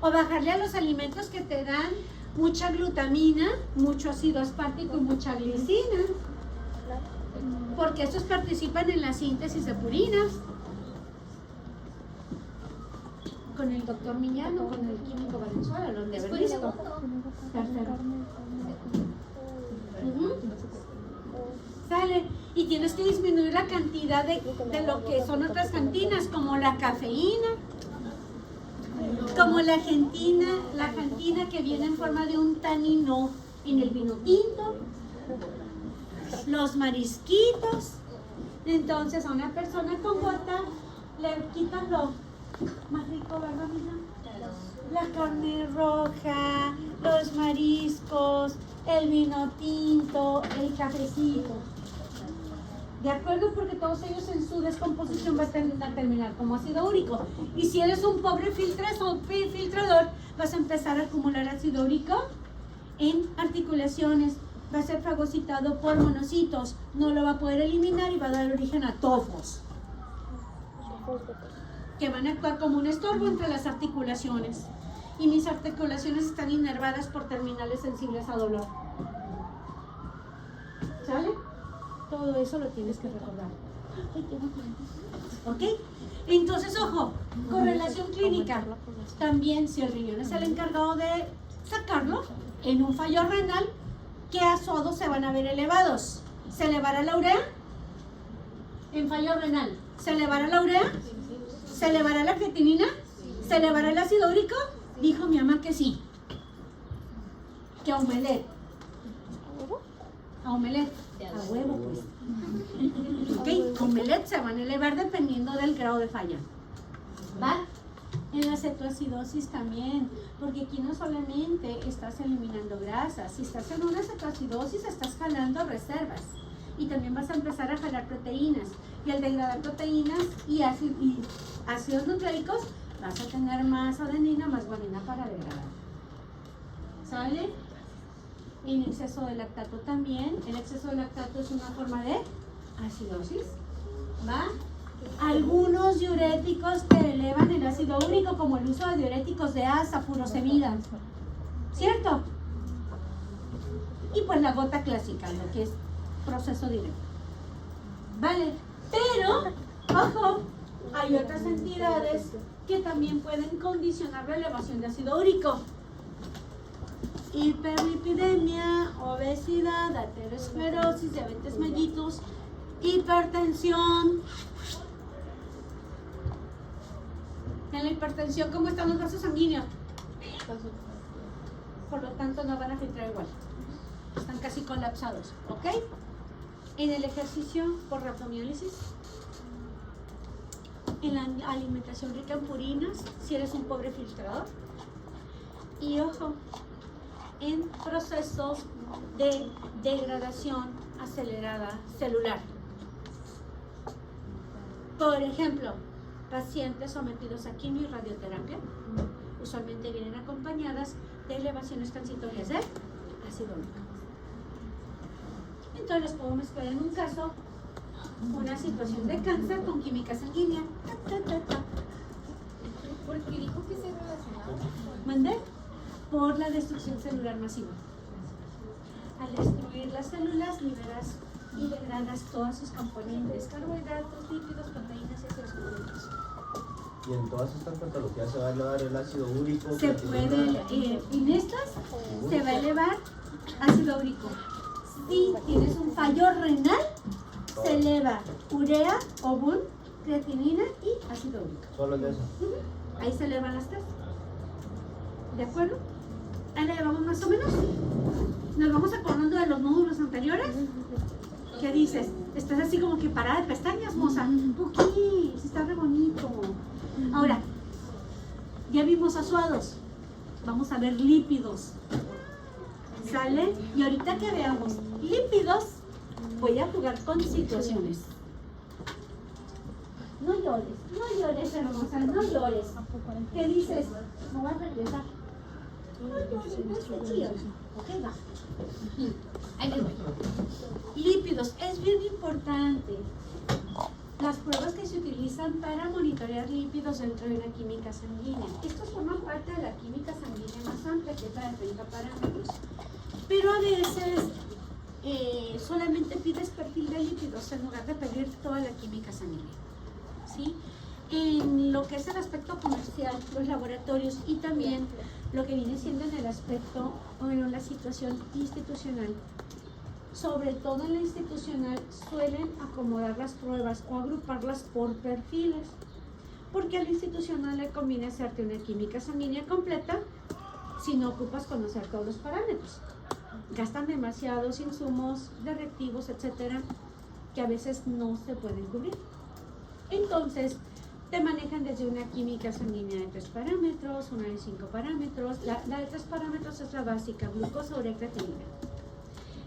O bajarle a los alimentos que te dan mucha glutamina, mucho ácido aspartico y mucha glicina, porque estos participan en la síntesis de purinas. Con el doctor Miñano, con el químico Valenzuela, donde haber visto. Sale. Y tienes que disminuir la cantidad de lo que son otras xantinas, como la cafeína, como la xantina que viene en forma de un tanino en el vino tinto, los marisquitos. Entonces a una persona con gota le quitan lo más rico, ¿verdad, mija? La carne roja, los mariscos, el vino tinto, el cafecito. ¿De acuerdo? Porque todos ellos en su descomposición van a terminar como ácido úrico. Y si eres un pobre filtrador, vas a empezar a acumular ácido úrico en articulaciones. Va a ser fagocitado por monocitos. No lo va a poder eliminar y va a dar origen a tofos, que van a actuar como un estorbo entre las articulaciones. Y mis articulaciones están inervadas por terminales sensibles a dolor. ¿Sale? Todo eso lo tienes que recordar. ¿Ok? Entonces, ojo, correlación clínica. También, si el riñón es el encargado de sacarlo, en un fallo renal, ¿qué ácidos se van a ver elevados? ¿Se elevará la urea? En fallo renal, ¿se elevará la urea? ¿Se elevará la creatinina? ¿Se elevará el ácido úrico? Dijo mi mamá que sí. Que a omelette. A omelette. A huevo, pues. Ok, omelette se van a elevar dependiendo del grado de falla. ¿Va? En la cetoacidosis también, porque aquí no solamente estás eliminando grasas, si estás en una cetoacidosis estás jalando reservas y también vas a empezar a jalar proteínas, y al degradar proteínas y ácidos nucleicos vas a tener más adenina, más guanina para degradar. ¿Sale? En exceso de lactato también. El exceso de lactato es una forma de acidosis. ¿Va? Algunos diuréticos te elevan el ácido úrico, como el uso de diuréticos de asa, furosemida. ¿Cierto? Y pues la gota clásica, lo que es proceso directo. ¿Vale? Pero, ojo, hay otras entidades que también pueden condicionar la elevación de ácido úrico. Hiperlipidemia, obesidad, aterosclerosis, diabetes mellitus, hipertensión. En la hipertensión, ¿cómo están los vasos sanguíneos? Por lo tanto, no van a filtrar igual. Están casi colapsados, ¿ok? En el ejercicio por rhabdomiólisis. En la alimentación rica en purinas, si eres un pobre filtrador. Y ojo, en procesos de degradación acelerada celular. Por ejemplo, pacientes sometidos a quimio y radioterapia usualmente vienen acompañadas de elevaciones transitorias de ácido úrico. Entonces les puedo mezclar en un caso una situación de cáncer con química sanguínea. Porque dijo que se relacionaba. ¿Mandé? Por la destrucción celular masiva. Al destruir las células, liberas y degradas todas sus componentes: carbohidratos, lípidos, proteínas y ácidos nucleicos. Y en todas estas patologías se va a elevar el ácido úrico. Se puede, en estas se va a elevar ácido úrico. Si tienes un fallo renal, se eleva urea, obun, creatinina y ácido úrico. Solo en eso. Ahí se elevan las tres. ¿De acuerdo? Ahí la llevamos más o menos. Nos vamos acordando de los módulos anteriores. ¿Qué dices? Estás así como que parada de pestañas, moza. Puki, sí está re bonito. Ahora, ya vimos azuados. Vamos a ver lípidos. ¿Sale? Y ahorita que veamos lípidos, voy a jugar con situaciones. No llores, hermosa, no llores. ¿Qué dices? Me voy a regresar. No llores, ok, va. Ahí les voy. Lípidos, es bien importante. Las pruebas que se utilizan para monitorear lípidos dentro de una química sanguínea. Estos forman parte de la química sanguínea más amplia, que es la de 30 parámetros. Pero a veces solamente pides perfil de lípidos en lugar de pedir toda la química sanguínea. ¿Sí? En lo que es el aspecto comercial, los laboratorios, y también lo que viene siendo en el aspecto o en la situación institucional. Sobre todo en la institucional suelen acomodar las pruebas o agruparlas por perfiles, porque a la institucional le conviene hacerte una química sanguínea completa si no ocupas conocer todos los parámetros. gastan demasiados insumos de reactivos, etcétera, que a veces no se pueden cubrir. Entonces, te manejan desde una química sanguínea de 3 parámetros, una de 5 parámetros. La de 3 parámetros es la básica, glucosa, urea, creatinina.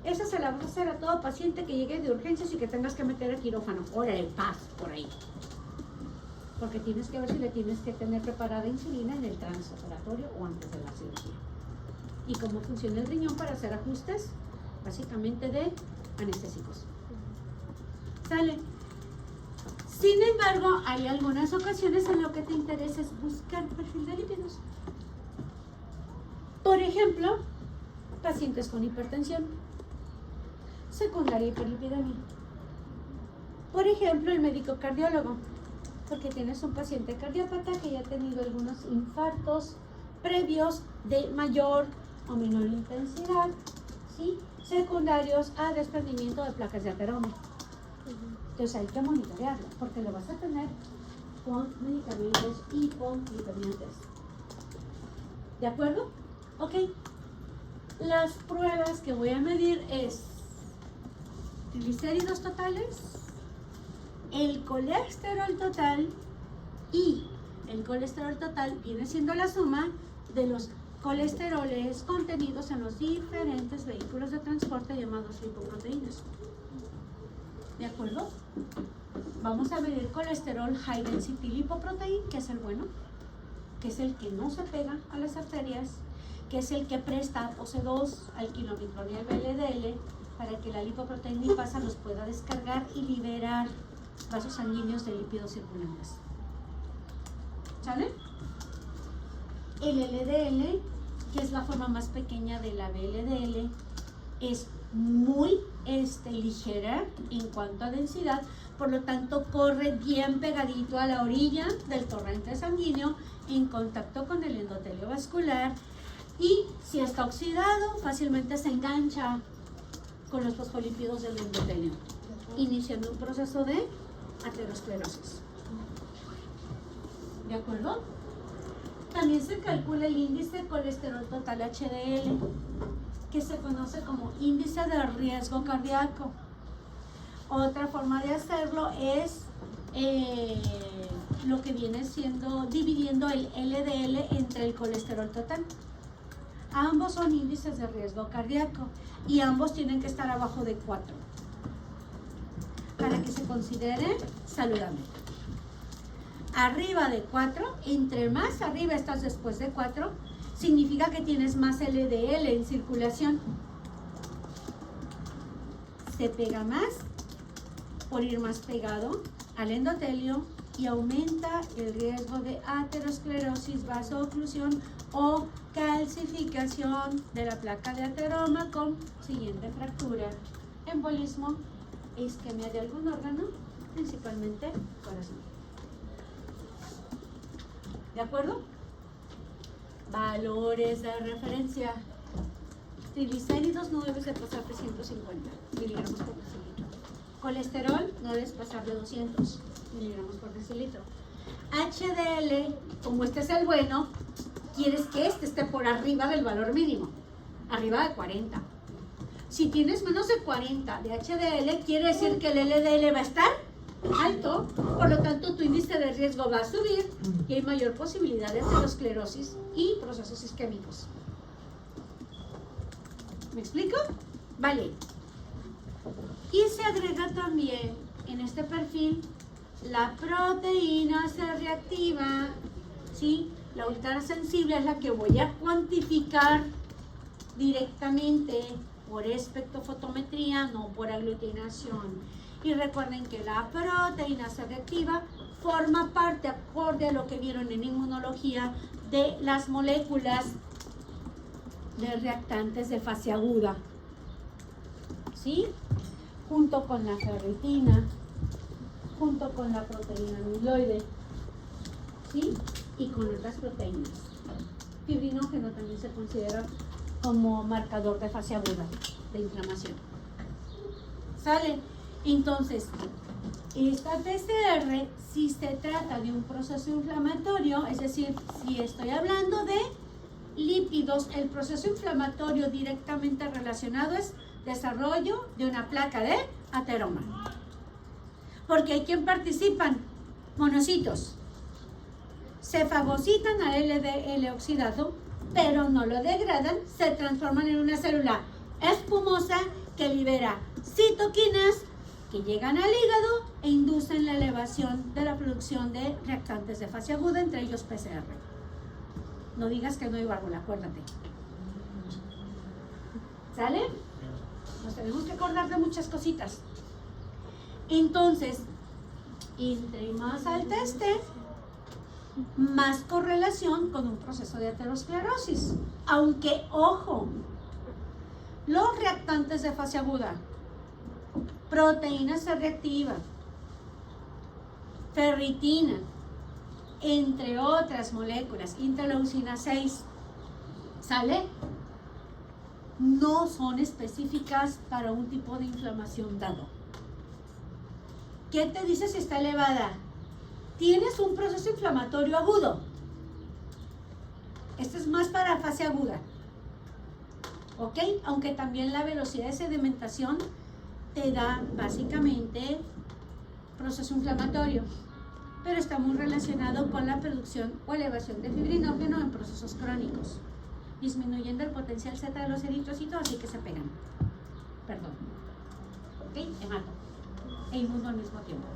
Esa se la vas a hacer a todo paciente que llegue de urgencias y que tengas que meter a quirófano. Órale, paz, por ahí. Porque tienes que ver si le tienes que tener preparada insulina en el transoperatorio o antes de la cirugía. Y cómo funciona el riñón para hacer ajustes, básicamente de anestésicos. ¿Sale? Sin embargo, hay algunas ocasiones en lo que te interesa es buscar perfil de lípidos. Por ejemplo, pacientes con hipertensión, secundaria hiperlipidemia. Por ejemplo, el médico cardiólogo, porque tienes un paciente cardiópata que ya ha tenido algunos infartos previos de mayor o menor intensidad, ¿sí? Secundarios a desprendimiento de placas de ateroma. Entonces hay que monitorearlo, porque lo vas a tener con medicamentos hipolipemiantes. ¿De acuerdo? Ok. Las pruebas que voy a medir es triglicéridos totales, el colesterol total, y el colesterol total viene siendo la suma de los colesteroles contenidos en los diferentes vehículos de transporte llamados lipoproteínas. ¿De acuerdo? Vamos a medir colesterol high density lipoprotein, que es el bueno, que es el que no se pega a las arterias, que es el que presta OC2 al kilómetro y al VLDL para que la lipoproteína lipasa los pueda descargar y liberar vasos sanguíneos de lípidos circulantes. ¿Sale? El LDL, que es la forma más pequeña de la VLDL, es muy ligera en cuanto a densidad, por lo tanto corre bien pegadito a la orilla del torrente sanguíneo en contacto con el endotelio vascular, y si está oxidado fácilmente se engancha con los fosfolípidos del endotelio, iniciando un proceso de aterosclerosis. ¿De acuerdo? También se calcula el índice de colesterol total HDL, que se conoce como índice de riesgo cardíaco. Otra forma de hacerlo es lo que viene siendo dividiendo el LDL entre el colesterol total. Ambos son índices de riesgo cardíaco y ambos tienen que estar abajo de 4 para que se considere saludable. Arriba de 4, entre más arriba estás después de 4, significa que tienes más LDL en circulación. Se pega más por ir más pegado al endotelio y aumenta el riesgo de aterosclerosis, vasooclusión o calcificación de la placa de ateroma con siguiente fractura, embolismo, isquemia de algún órgano, principalmente corazón. ¿De acuerdo? Valores de referencia. Triglicéridos no debes de pasar de 150 miligramos por decilitro. Colesterol no debes pasar de 200 miligramos por decilitro. HDL, como este es el bueno, quieres que este esté por arriba del valor mínimo, arriba de 40. Si tienes menos de 40 de HDL, quiere decir que el LDL va a estar alto, por lo tanto tu índice de riesgo va a subir y hay mayor posibilidad de aterosclerosis y procesos isquémicos. ¿Me explico? Vale. Y se agrega también en este perfil la proteína C reactiva, ¿sí? La ultrasensible es la que voy a cuantificar directamente por espectrofotometría, no por aglutinación. Y recuerden que la proteína C reactiva forma parte, acorde a lo que vieron en inmunología, de las moléculas de reactantes de fase aguda, ¿sí? Junto con la ferritina, junto con la proteína amiloide, ¿sí? Y con otras proteínas. Fibrinógeno también se considera como marcador de fase aguda de inflamación. ¿Sale? Entonces, esta PCR, si se trata de un proceso inflamatorio, es decir, si estoy hablando de lípidos, el proceso inflamatorio directamente relacionado es desarrollo de una placa de ateroma. Porque hay quien participan, monocitos, se fagocitan al LDL oxidado, pero no lo degradan, se transforman en una célula espumosa que libera citoquinas que llegan al hígado e inducen la elevación de la producción de reactantes de fase aguda, entre ellos PCR. No digas que no hay válvula, acuérdate. ¿Sale? Nos tenemos que acordar de muchas cositas. Entonces, entre más alta esté, más correlación con un proceso de aterosclerosis. Aunque, ojo, los reactantes de fase aguda, proteína C reactiva, ferritina, entre otras moléculas, interleucina 6, ¿sale? No son específicas para un tipo de inflamación dado. ¿Qué te dice si está elevada? Tienes un proceso inflamatorio agudo. Este es más para fase aguda. ¿Ok? Aunque también la velocidad de sedimentación te da básicamente proceso inflamatorio, pero está muy relacionado con la producción o elevación de fibrinógeno en procesos crónicos, disminuyendo el potencial Z de los eritrocitos, así que se pegan. Perdón. ¿Ok? Hemato e inmuno al mismo tiempo.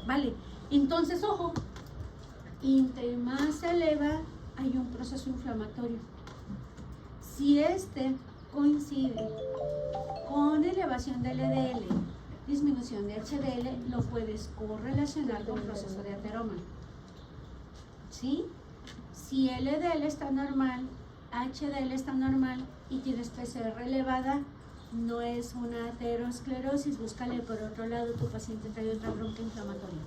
¿Vale? Entonces, ojo, entre más se eleva, hay un proceso inflamatorio. Si este coincide con elevación del LDL, disminución de HDL, lo puedes correlacionar con proceso de ateroma. ¿Sí? Si LDL está normal, HDL está normal y tienes PCR elevada, no es una aterosclerosis, búscale por otro lado, tu paciente trae otra bronca inflamatoria.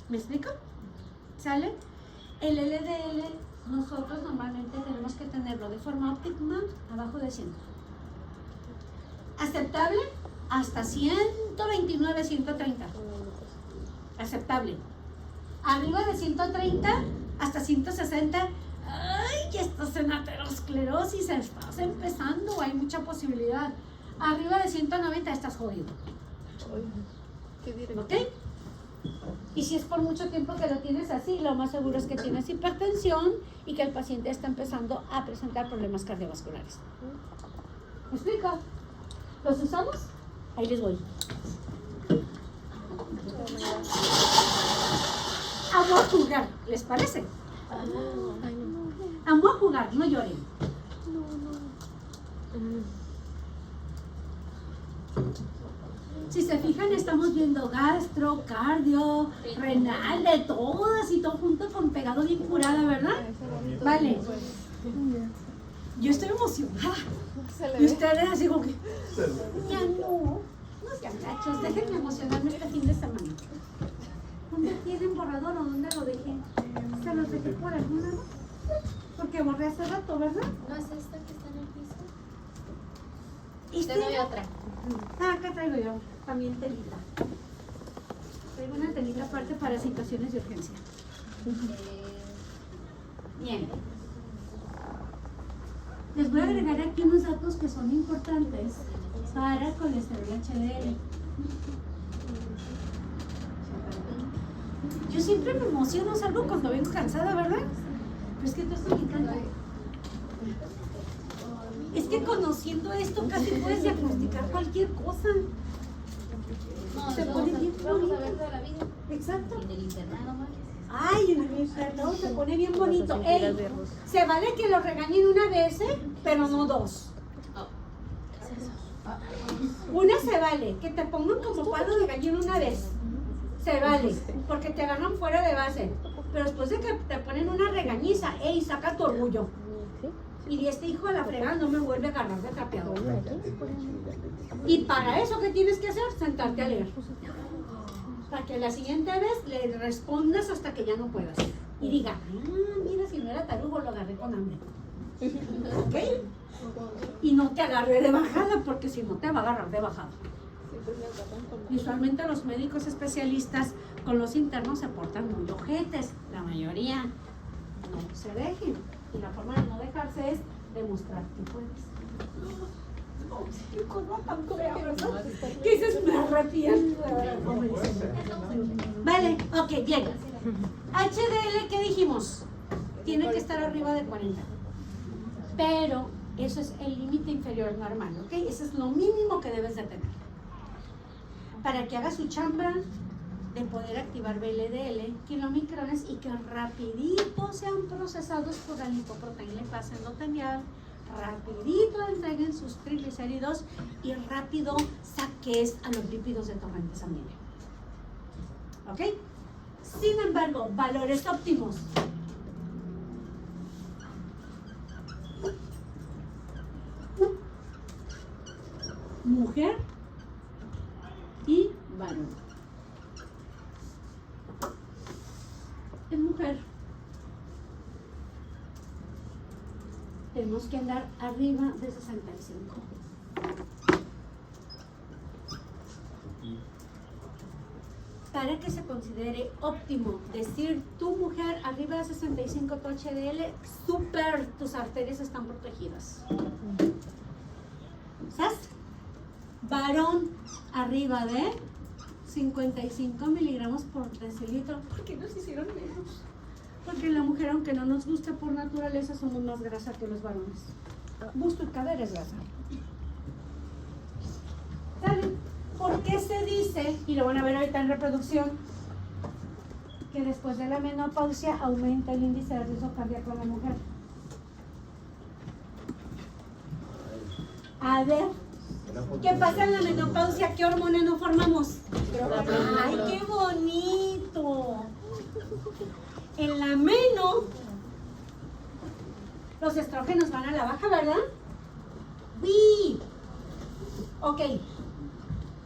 ¿Me explico? ¿Sale? El LDL nosotros normalmente tenemos que tenerlo de forma óptima abajo de 100. Aceptable hasta 129, 130. Aceptable. Arriba de 130 hasta 160. Ay, ya estás en aterosclerosis, estás empezando, hay mucha posibilidad. Arriba de 190 estás jodido. ¿Ok? Y si es por mucho tiempo que lo tienes así, lo más seguro es que tienes hipertensión y que el paciente está empezando a presentar problemas cardiovasculares. ¿Me explico? ¿Los usamos? Ahí les voy. Amo a jugar, ¿les parece? Amo a jugar, no lloren. Si se fijan, estamos viendo gastro, cardio, renal, de todas y todo junto con pegado bien curada, ¿verdad? Vale. Yo estoy emocionada. Y ustedes así como que, ya no sean gachos, déjenme emocionarme este fin de semana. ¿Dónde tienen borrador o dónde lo dejé? ¿Se los dejé por algún lado? Porque borré hace rato, ¿verdad? ¿No es esta que está en el piso? ¿Y Te doy otra. Ah, acá traigo yo también telita. Traigo una telita aparte para situaciones de urgencia. Bien. Les voy a agregar aquí unos datos que son importantes para colesterol HDL. Yo siempre me emociono, salvo cuando vengo cansada, ¿verdad? Pero es que todo esto me encanta. Es que conociendo esto casi puedes diagnosticar cualquier cosa. No, Se vamos pone bien a ver bonito. de la vida. Exacto. En el internado, ¿no? Ay, en el internado se pone bien bonito. Ey, se vale que lo regañen una vez, pero no dos. Una se vale, que te pongan como palo de gallina una vez. Se vale, porque te agarran fuera de base. Pero después de que te ponen una regañiza, ey, saca tu orgullo. Y este hijo de la fregada no me vuelve a agarrar de trapeador. Y para eso, ¿qué tienes que hacer? Sentarte a leer. Para que la siguiente vez le respondas hasta que ya no puedas. Y diga, mira, si no era tarugo, lo agarré con hambre. ¿Ok? Y no te agarré de bajada, porque si no te va a agarrar de bajada. Usualmente los médicos especialistas con los internos se portan muy ojetes. La mayoría no se dejen. Y la forma de no dejarse es demostrar que puedes. Qué cosa tan fea, ¿verdad? ¿Qué dices? Me arrepiento. Vale, ok, bien. HDL, ¿qué dijimos? Tiene que estar arriba de 40. Pero eso es el límite inferior normal, ¿ok? Eso es lo mínimo que debes de tener. Para que haga su chamba de poder activar VLDL, kilomicrones, y que rapidito sean procesados por la lipoproteína lipasa endotelial, rapidito entreguen sus triglicéridos y rápido saques a los lípidos de torrente sanguíneo. ¿Ok? Sin embargo, valores óptimos. Mujer y varón. En mujer tenemos que andar arriba de 65. Para que se considere óptimo decir tu mujer arriba de 65 tu HDL, súper, tus arterias están protegidas. ¿Sabes? Varón arriba de 55 miligramos por decilitro. ¿Por qué nos hicieron menos? Porque la mujer, aunque no nos guste por naturaleza, somos más grasa que los varones. Busto y cadera es grasa. ¿Sale? ¿Por qué se dice, y lo van a ver ahorita en reproducción, que después de la menopausia aumenta el índice de riesgo cardíaco en la mujer? A ver, ¿qué pasa en la menopausia? ¿Qué hormona no formamos? ¡Ay, qué bonito! En la meno, los estrógenos van a la baja, ¿verdad? ¡Uy! Ok.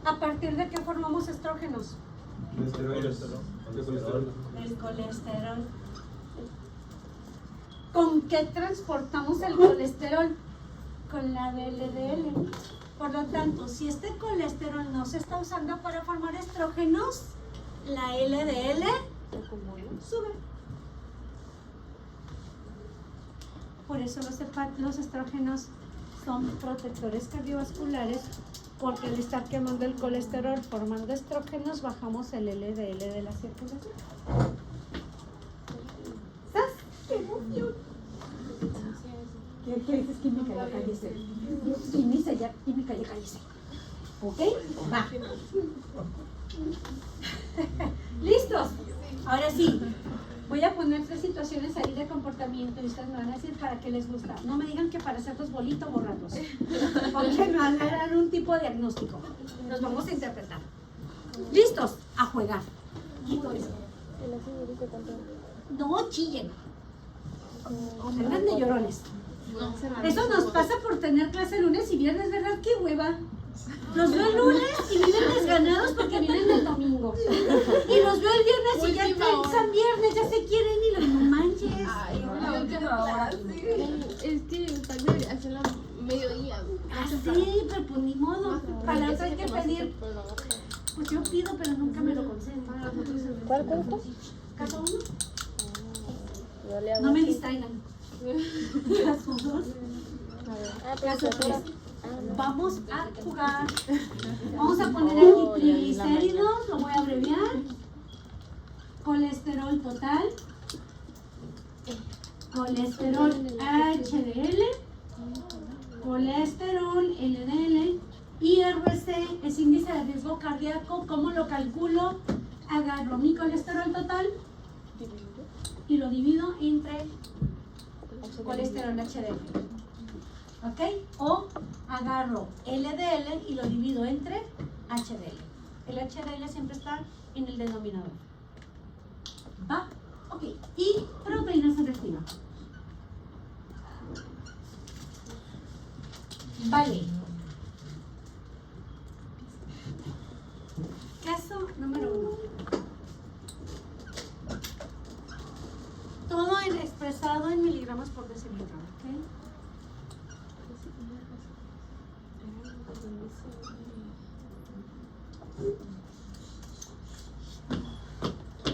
¿A partir de qué formamos estrógenos? El colesterol. ¿Con qué transportamos el colesterol? Con la VLDL. Por lo tanto, si este colesterol no se está usando para formar estrógenos, la LDL sube. Por eso los estrógenos son protectores cardiovasculares, porque al estar quemando el colesterol formando estrógenos, bajamos el LDL de la circulación. ¿Sabes? ¡Qué emoción! ¿Qué dices, química? Ya cállese. Química, ya cállese. ¿Ok? Va. ¿Listos? Ahora sí. Voy a poner 3 situaciones ahí de comportamiento y ustedes me van a decir para qué les gusta. No me digan que para hacerlos bolitos, borrarlos. Porque me van a dar un tipo de diagnóstico. Los vamos a interpretar. ¿Listos? A jugar. No chillen. Salgan de llorones. Eso nos pasa por tener clase lunes y viernes, ¿verdad? ¡Qué hueva! Los veo el lunes y vienen desganados porque vienen el domingo. Y los veo el viernes y ya piensan viernes, ya se quieren y los no manches. Ay, la última hora. Es que tal vez hacerla mediodía. Sí, pero pues ni modo. Para la otra hay que pedir. Pues yo pido, pero nunca me lo conceden. ¿Cuál cuento? ¿Caso 1? No me distraigan. Caso 2. Caso 3. Vamos a jugar. Vamos a poner aquí triglicéridos, lo voy a abreviar. Colesterol total. Colesterol HDL. Colesterol LDL. IRC es índice de riesgo cardíaco. ¿Cómo lo calculo? Agarro mi colesterol total y lo divido entre colesterol HDL. ¿Ok? O agarro LDL y lo divido entre HDL. El HDL siempre está en el denominador. ¿Va? Ok. Y proteína selectiva. Vale. Caso número 1. Todo expresado en miligramos por decilitro. ¿Ok?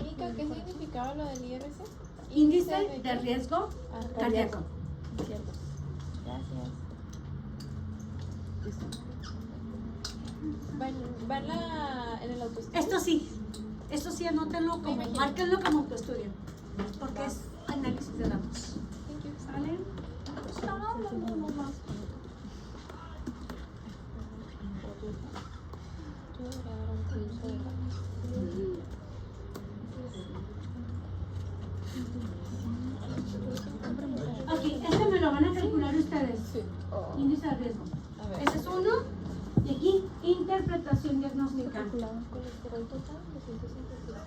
Mica, ¿qué significaba lo del IRC? índice de riesgo cardíaco. Cierto. Gracias. ¿Va en el autoestudio? Esto sí anótenlo Me como, imagino. márquenlo como autoestudio, porque es análisis de datos. Thank you. ¿Sale? Ok, este me lo van a calcular ustedes. Índice de riesgo. A ver. Ese es uno. Y aquí, interpretación diagnóstica. Calculamos colesterol total de 155.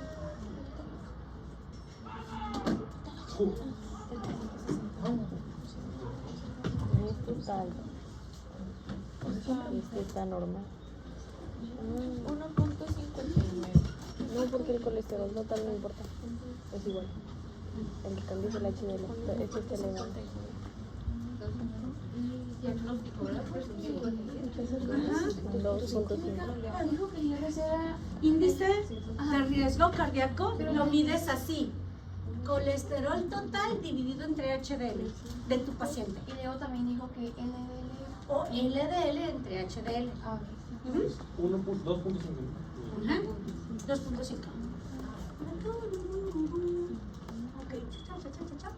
No es total. Este está normal. 1.59. No, porque el colesterol total no importa. Es igual. El cambio es el HDL. Este está elevado. Diagnóstico, ¿verdad? Ajá. 2.5. Dijo que ya era Índice de riesgo cardíaco lo mides así. Colesterol total dividido entre HDL de tu paciente. Y luego también dijo que LDL. O LDL entre HDL. Ah, Ujú. 2.5. Ajá. 2.5. Ok, chao, chao, chao, chao.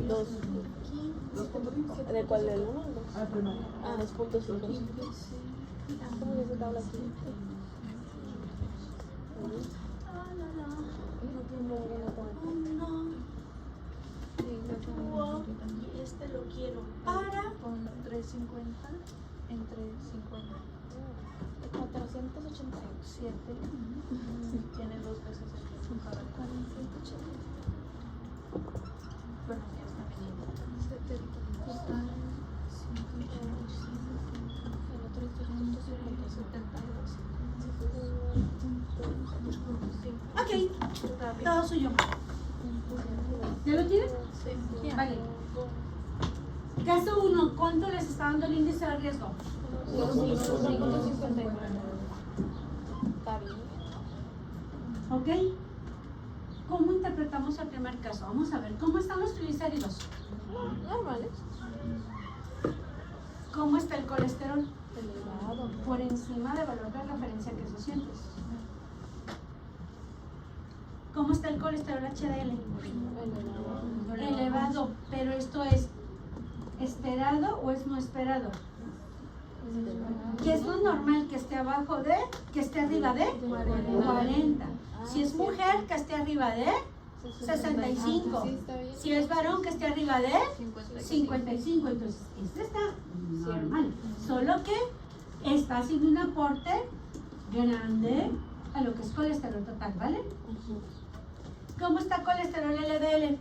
Dos. ¿De cuál? ¿Del 1 o 2? Ah, 2.5. ¿Cómo dice tabla aquí? Y este lo quiero para Con 350 entre 50. 487. Tiene dos veces el riesgo cada 480. Bueno, ya está viniendo. Total 185. El otro es 272. Ok, todo suyo. ¿Ya lo tienen? Sí. Vale. Caso 1, ¿cuánto les está dando el índice de riesgo? 259. Está bien. ¿Ok? ¿Cómo interpretamos el primer caso? Vamos a ver, ¿cómo están los triglicéridos? Normales. ¿Cómo está el colesterol? Elevado. Por encima del valor de referencia que es 200. ¿Cómo está el colesterol HDL? Elevado, pero esto es ¿esperado o es no esperado? ¿Qué es lo normal? Que esté abajo de, que esté arriba de 40. Si es mujer, que esté arriba de 65. Sí, está bien. Si es varón, que esté arriba de 55. Entonces, este está normal. Solo que está haciendo un aporte grande a lo que es colesterol total, ¿vale? ¿Cómo está colesterol LDL?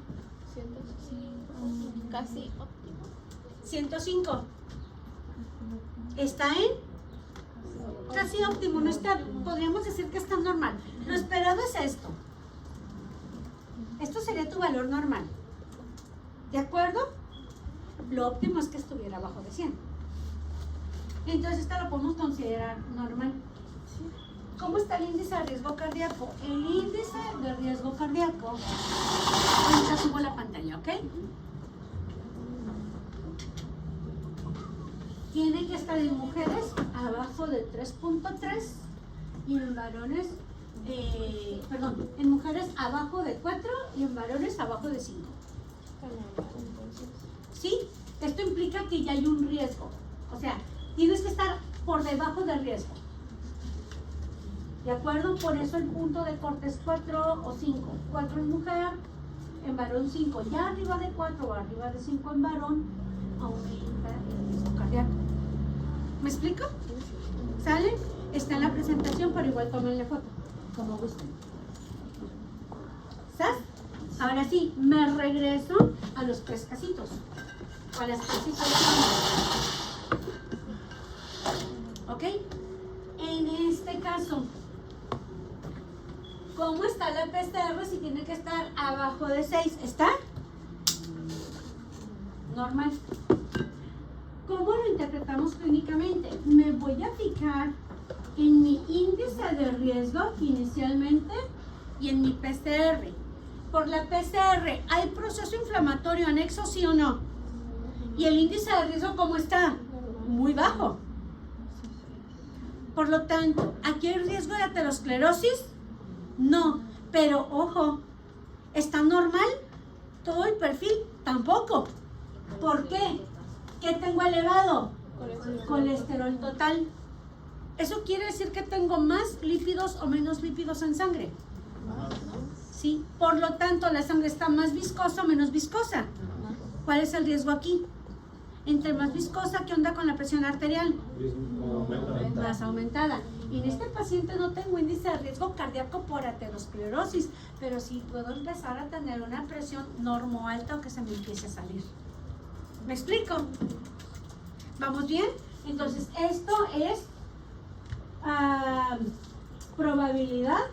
105. Casi óptimo. 105. Está en casi óptimo, no está, podríamos decir que está normal. Lo esperado es esto. Esto sería tu valor normal. ¿De acuerdo? Lo óptimo es que estuviera abajo de 100. Entonces esta lo podemos considerar normal. ¿Cómo está el índice de riesgo cardíaco? El índice de riesgo cardíaco, ahorita subo la pantalla, ¿ok? Tiene que estar en mujeres abajo de 3.3 y en varones, en mujeres abajo de 4 y en varones abajo de 5. ¿Sí? Esto implica que ya hay un riesgo. O sea, tienes que estar por debajo del riesgo. ¿De acuerdo? Por eso el punto de corte es 4 o 5. 4 en mujer, en varón 5. Ya arriba de 4 o arriba de 5 en varón, aumenta el riesgo cardíaco. ¿Me explico? ¿Sale? Está en la presentación, pero igual tómenle foto, como gusten. ¿Sabes? Ahora sí, me regreso a los 3 casitos. con las tres situaciones. ¿Ok? En este caso, ¿cómo está la PCR si tiene que estar abajo de 6? ¿Está? Normal. ¿Cómo lo interpretamos clínicamente? Me voy a fijar en mi índice de riesgo inicialmente y en mi PCR. Por la PCR, ¿hay proceso inflamatorio anexo, sí o no? ¿Y el índice de riesgo cómo está? Muy bajo. Por lo tanto, ¿aquí hay riesgo de aterosclerosis? No, pero ojo, ¿está normal todo el perfil? Tampoco. ¿Por qué? ¿Qué tengo elevado? Colesterol total. ¿Eso quiere decir que tengo más lípidos o menos lípidos en sangre? Sí, por lo tanto la sangre está más viscosa o menos viscosa. ¿Cuál es el riesgo aquí? Entre más viscosa, ¿qué onda con la presión arterial? Más aumentada. Y en este paciente no tengo índice de riesgo cardíaco por aterosclerosis, pero sí puedo empezar a tener una presión normo alta o que se me empiece a salir. ¿Me explico? ¿Vamos bien? Entonces, esto es probabilidad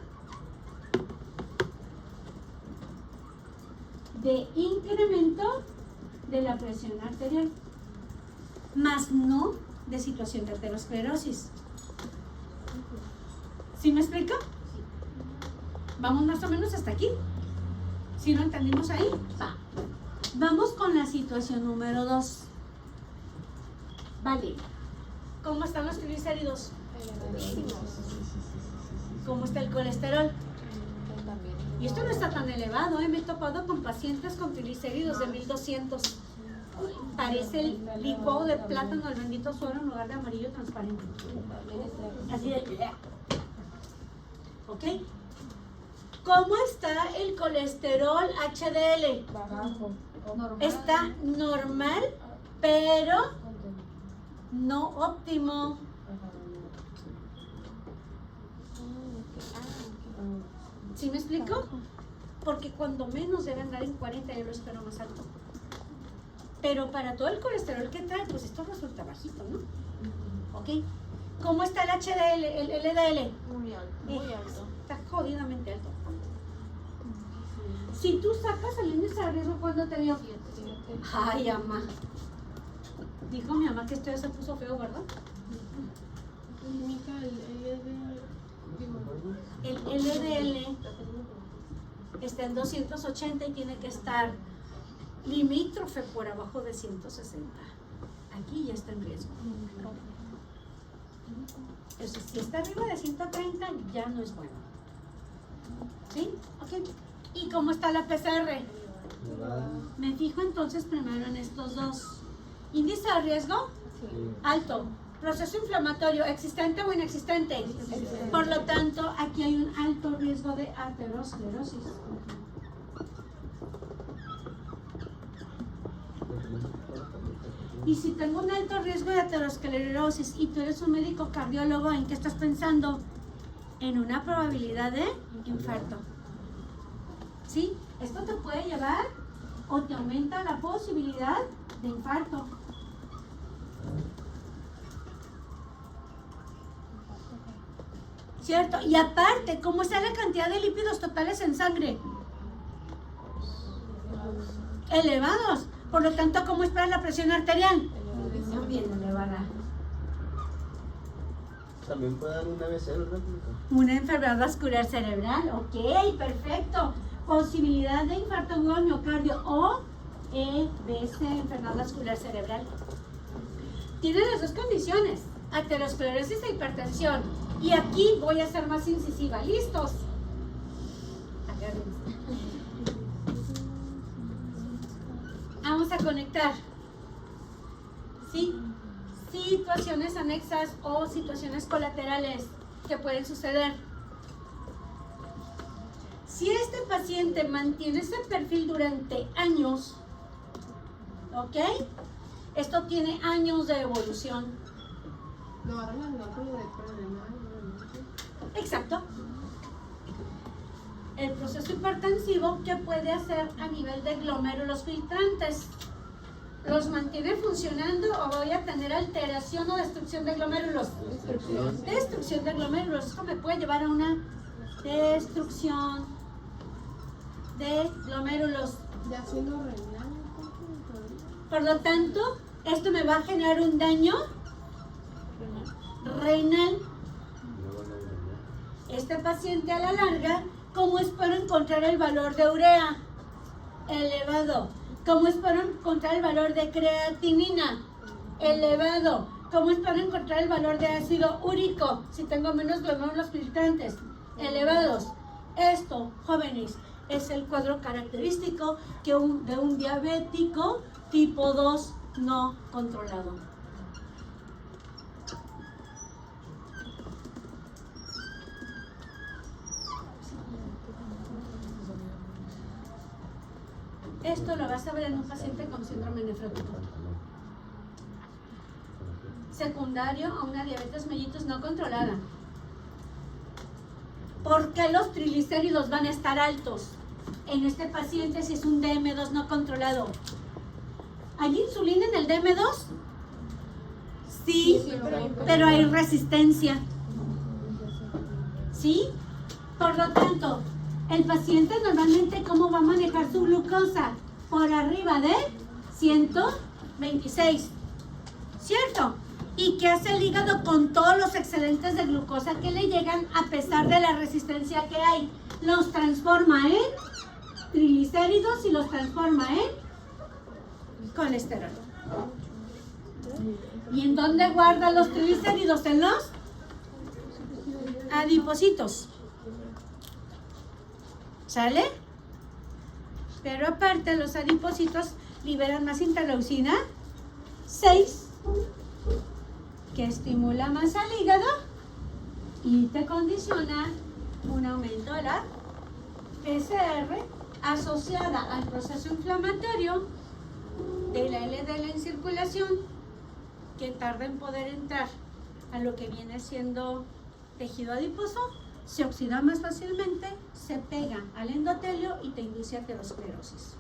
de incremento de la presión arterial, más no de situación de aterosclerosis. ¿Sí me explico? Vamos más o menos hasta aquí. ¿Sí lo entendimos ahí? Va. Vamos con la situación número 2. Vale. ¿Cómo están los triglicéridos? ¿Cómo está el colesterol? Y esto no está tan elevado, me he topado con pacientes con triglicéridos de 1200. Parece el licuado de plátano al bendito suero en lugar de amarillo transparente. Así de... ¿Ok? ¿Cómo está el colesterol HDL? Está normal, pero no óptimo. ¿Sí me explico? Porque cuando menos debe andar en 40, yo lo espero más alto. Pero para todo el colesterol que trae, pues esto resulta bajito, ¿no? ¿Ok? ¿Cómo está el HDL, el LDL? Muy alto, muy alto. Está jodidamente alto. Si tú sacas el índice de riesgo, ¿cuándo te dio? Ay, mamá. Dijo mi mamá que esto ya se puso feo, ¿verdad? El LDL está en 280 y tiene que estar limítrofe por abajo de 160. Aquí ya está en riesgo. Entonces, si está arriba de 130, ya no es bueno. ¿Sí? Ok. ¿Y cómo está la PCR? Me fijo entonces primero en estos dos. ¿Índice de riesgo? Alto. ¿Proceso inflamatorio existente o inexistente? Por lo tanto, aquí hay un alto riesgo de aterosclerosis. Y si tengo un alto riesgo de aterosclerosis y tú eres un médico cardiólogo, ¿en qué estás pensando? En una probabilidad de infarto. ¿Sí? Esto te puede llevar o te aumenta la posibilidad de infarto. ¿Cierto? Y aparte, ¿cómo está la cantidad de lípidos totales en sangre? Elevados. Por lo tanto, ¿cómo es para la presión arterial? También elevada. También puede dar una AVC, ¿verdad? Una enfermedad vascular cerebral. Ok, perfecto. Posibilidad de infarto agudo al miocardio o EBC, enfermedad vascular cerebral. Tiene las dos condiciones, aterosclerosis e hipertensión. Y aquí voy a ser más incisiva. ¿Listos? Agárrense. Vamos a conectar. ¿Sí? Situaciones anexas o situaciones colaterales que pueden suceder. Si este paciente mantiene ese perfil durante años, ¿ok? Esto tiene años de evolución. No, ahora las notas de problemas. Exacto. El proceso hipertensivo, ¿qué puede hacer a nivel de glomérulos filtrantes? ¿Los mantiene funcionando o voy a tener alteración o destrucción de glomérulos? Destrucción de glomérulos. Esto me puede llevar a una destrucción de glomérulos. Ya siendo renal. Por lo tanto, esto me va a generar un daño renal. Este paciente a la larga, ¿cómo espero encontrar el valor de urea? Elevado. ¿Cómo espero encontrar el valor de creatinina? Elevado. ¿Cómo espero encontrar el valor de ácido úrico si tengo menos glomérulos filtrantes? Elevados. Esto, jóvenes, es el cuadro característico de un diabético tipo 2 no controlado. Esto lo vas a ver en un paciente con síndrome nefrótico. Secundario a una diabetes mellitus no controlada. ¿Por qué los triglicéridos van a estar altos en este paciente si es un DM2 no controlado? ¿Hay insulina en el DM2? Sí, pero hay resistencia. ¿Sí? Por lo tanto, el paciente normalmente, ¿cómo va a manejar su glucosa? Por arriba de 126, ¿cierto? ¿Y qué hace el hígado con todos los excedentes de glucosa que le llegan a pesar de la resistencia que hay? Los transforma en triglicéridos y los transforma en colesterol. ¿Y en dónde guarda los triglicéridos? En los adipocitos. ¿Sale? Pero aparte los adipocitos liberan más interleucina 6, que estimula más al hígado y te condiciona un aumento de la PCR asociada al proceso inflamatorio de la LDL en circulación, que tarda en poder entrar a lo que viene siendo tejido adiposo, se oxida más fácilmente, se pega al endotelio y te induce aterosclerosis.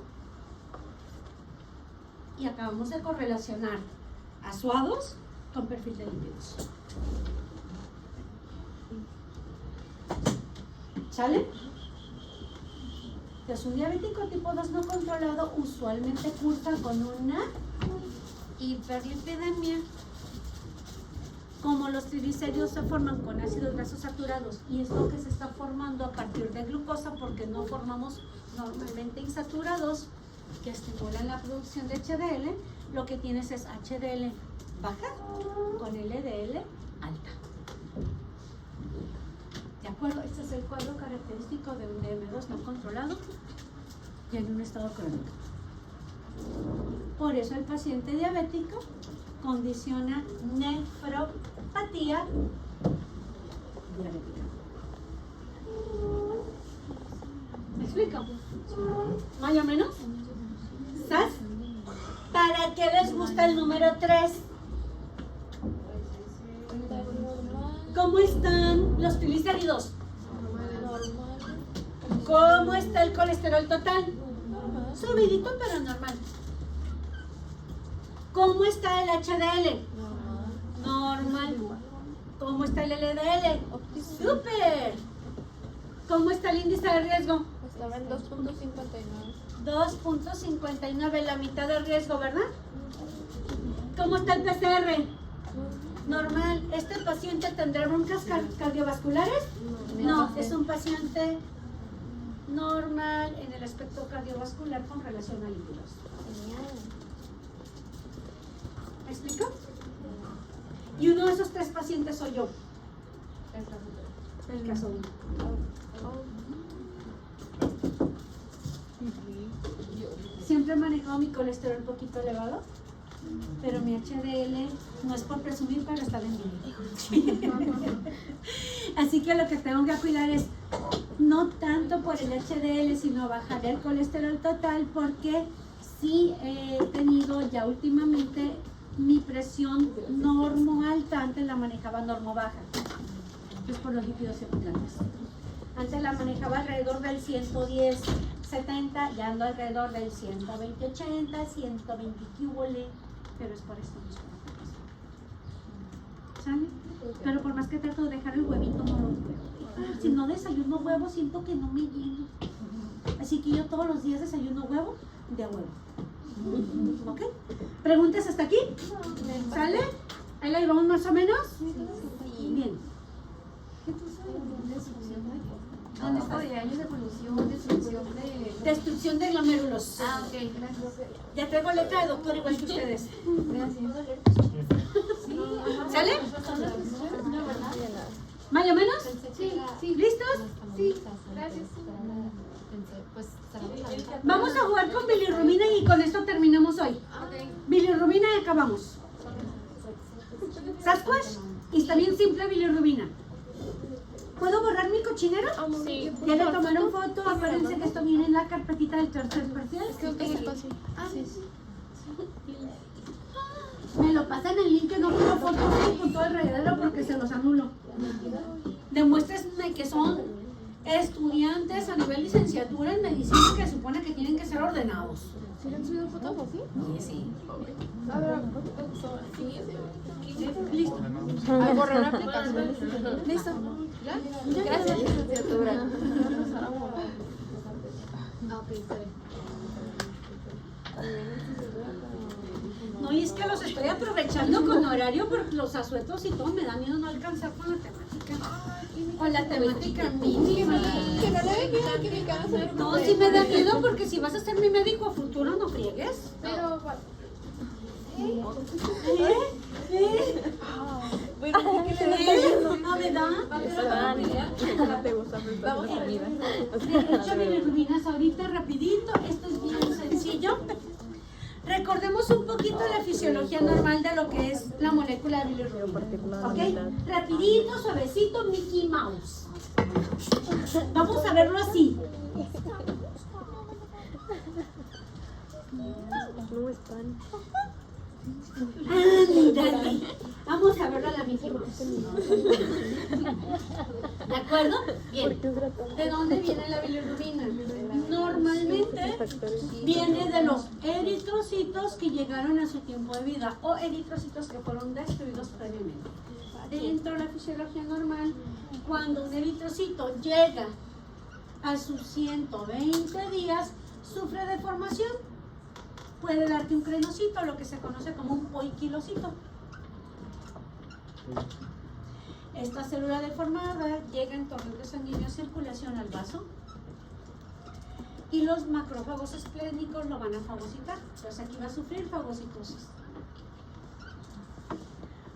Y acabamos de correlacionar asuados con perfil de lípidos. ¿Sale? Entonces, un diabético tipo 2 no controlado usualmente cursa con una hiperlipidemia. Como los triglicéridos se forman con ácidos grasos saturados y es lo que se está formando a partir de glucosa, porque no formamos normalmente insaturados que estimulan la producción de HDL, lo que tienes es HDL baja con LDL alta. ¿De acuerdo? Este es el cuadro característico de un DM2 no controlado y en un estado crónico. Por eso el paciente diabético condiciona nefropatía diabética. ¿Me explico? ¿Más o menos? ¿Sabes? ¿Para qué les gusta el número 3? ¿Cómo están los triglicéridos? ¿Cómo está el colesterol total? Subidito pero normal. ¿Cómo está el HDL? Normal. ¿Cómo está el LDL? ¡Súper! ¿Cómo está el índice de riesgo? Estaba en 2.59. 2.59, la mitad del riesgo, ¿verdad? ¿Cómo está el PCR? Normal. ¿Este paciente tendrá broncas cardiovasculares? No, es un paciente normal en el aspecto cardiovascular con relación a lípidos. ¿Me explico? Y uno de esos 3 pacientes soy yo. El caso 1. Siempre he manejado mi colesterol un poquito elevado, pero mi HDL no es por presumir, pero está bien bien. Así que lo que tengo que cuidar es no tanto por el HDL, sino bajar el colesterol total, porque sí he tenido ya últimamente mi presión normo alta. Antes la manejaba normo baja, es por los lípidos secundarios. Antes la manejaba alrededor del 110, 70, ya ando alrededor del 120, 80, 120 cúbole, pero es por esto mismo. ¿Sale? Pero por más que trato de dejar el huevito, no lo puedo. Si no desayuno huevo, siento que no me lleno. Así que yo todos los días desayuno huevo de huevo. ¿Ok? ¿Preguntas hasta aquí? ¿Sale? ¿Ahí la llevamos más o menos? Bien. ¿Dónde está de años de evolución, destrucción de...? Destrucción de glomérulos. Ah, ok, gracias. Ya traigo letra de doctor igual que ustedes. Gracias. ¿Sale? ¿Más o menos? Sí. ¿Listos? Sí, gracias. Pues, Vamos a jugar con bilirrubina y con esto terminamos hoy. Bilirrubina y acabamos. ¿Sasquatch? Y está bien simple bilirrubina. ¿Puedo borrar mi cochinero? Sí. Ya le tomaron foto, acuérdense que esto viene en la carpetita del tercer parcial. Me lo pasan el link que no quiero fotos con todo el reguero porque se los anulo. Demuéstrenme que son estudiantes a nivel licenciatura en medicina que supone que tienen que ser ordenados. ¿Sí le han subido fotos así? Sí. A ver, Listo. al borrar la aplicación. Listo. ¿Ya? Gracias, licenciatura. Ah, ok, está bien. No, y es que los estoy aprovechando con horario porque los asuetos y todo me da miedo no alcanzar con la temática. Con la temática mínima. Que no le venga que mi cara se ve No, sí me da miedo porque si vas a ser mi médico a futuro no friegues. Pero, ¿Ah, verdad? vamos a ver. De hecho, bilirrubinas ahorita rapidito, esto es bien sencillo. Recordemos un poquito la fisiología normal de lo que es la molécula de bilirrubina. ¿Ok? Rapidito, suavecito, Mickey Mouse. Vamos a verlo así. No están. Ándale. Vamos a verlo a la Mickey Mouse. ¿De acuerdo? Bien. ¿De dónde viene la bilirrubina? Normalmente viene de los eritrocitos que llegaron a su tiempo de vida o eritrocitos que fueron destruidos previamente. Dentro de la fisiología normal, cuando un eritrocito llega a sus 120 días, sufre deformación. Puede darte un crenocito, lo que se conoce como un poiquilocito. Esta célula deformada llega en torrente sanguíneo circulación al vaso y los macrófagos esplénicos lo van a fagocitar. Entonces aquí va a sufrir fagocitosis.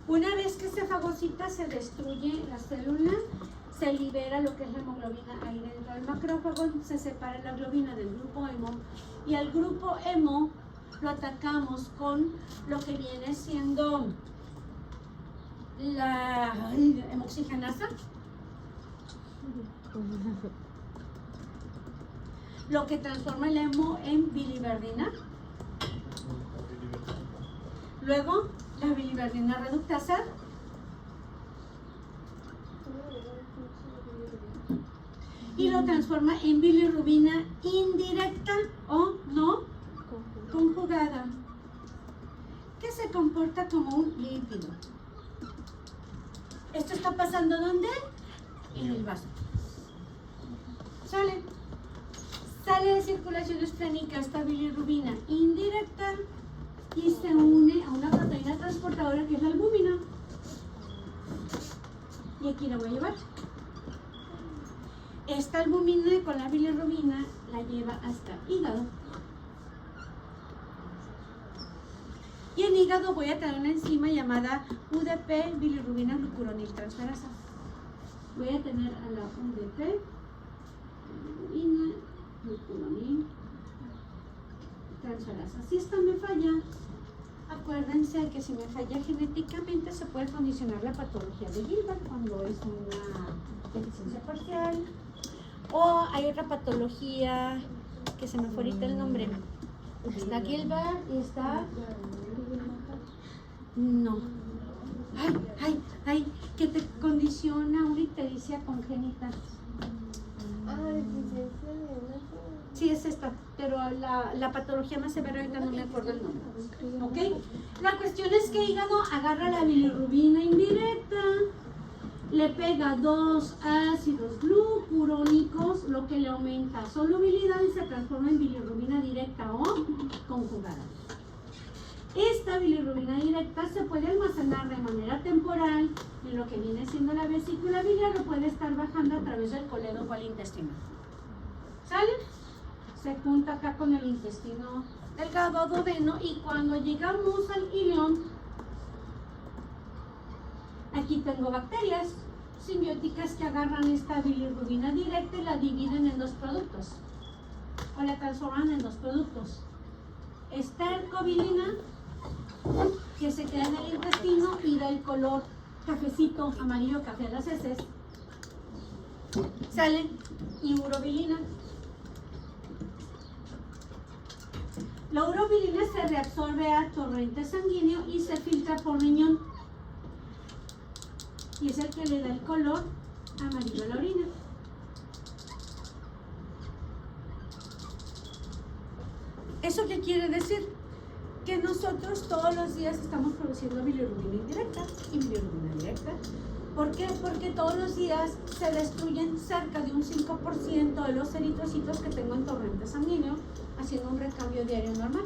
Una vez que se fagocita, se destruye la célula, se libera lo que es la hemoglobina ahí dentro del macrófago, se separa la globina del grupo hemo y al grupo hemo lo atacamos con lo que viene siendo la hemoxigenasa, lo que transforma el hemo en biliverdina. Luego la biliverdina reductasa y lo transforma en bilirrubina indirecta o no conjugada, que se comporta como un lípido. ¿Esto está pasando dónde? En el vaso. Sale de circulación esplénica esta bilirrubina indirecta y se une a una proteína transportadora que es la albúmina. Y aquí la voy a llevar. Esta albúmina con la bilirrubina la lleva hasta hígado. Y en hígado voy a tener una enzima llamada UDP bilirrubina glucuronil transferasa. Voy a tener a la UDP bilirrubina glucuronil transferasa. Si esta me falla, acuérdense que si me falla genéticamente se puede condicionar la patología de Gilbert cuando es una deficiencia parcial. O hay otra patología que se me fue ahorita el nombre. Está Gilbert y está... No. Ay, que te condiciona una ictericia congénita. Ah, deficiencia de una... Sí, es esta, pero la patología más severa ahorita no me acuerdo el nombre. ¿Ok? La cuestión es que hígado agarra la bilirrubina indirecta, le pega 2 ácidos glucurónicos, lo que le aumenta solubilidad y se transforma en bilirrubina directa o conjugada. Esta bilirrubina directa se puede almacenar de manera temporal en lo que viene siendo la vesícula biliar o puede estar bajando a través del colédoco al intestino. ¿Sale? Se junta acá con el intestino delgado o duodeno y cuando llegamos al ileón, aquí tengo bacterias simbióticas que agarran esta bilirrubina directa y la dividen en 2 productos o la transforman en 2 productos. Estercobilina, que se queda en el intestino y da el color cafecito, amarillo café a las heces. Sale y urobilina. La urobilina se reabsorbe a torrente sanguíneo y se filtra por riñón. Y es el que le da el color amarillo a la orina. ¿Eso qué quiere decir? Que nosotros todos los días estamos produciendo bilirrubina indirecta y bilirrubina directa. ¿Por qué? Porque todos los días se destruyen cerca de un 5% de los eritrocitos que tengo en torrente sanguíneo, haciendo un recambio diario normal.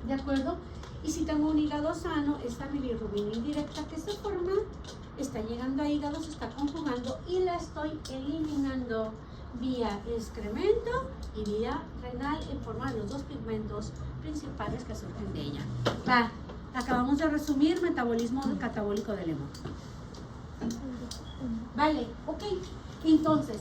¿De acuerdo? Y si tengo un hígado sano, esta bilirrubina indirecta que se forma está llegando a hígado, se está conjugando y la estoy eliminando vía excremento y vía renal en forma de los 2 pigmentos principales que surgen de ella. Va, acabamos de resumir metabolismo catabólico del hemo. Vale, ok. Entonces,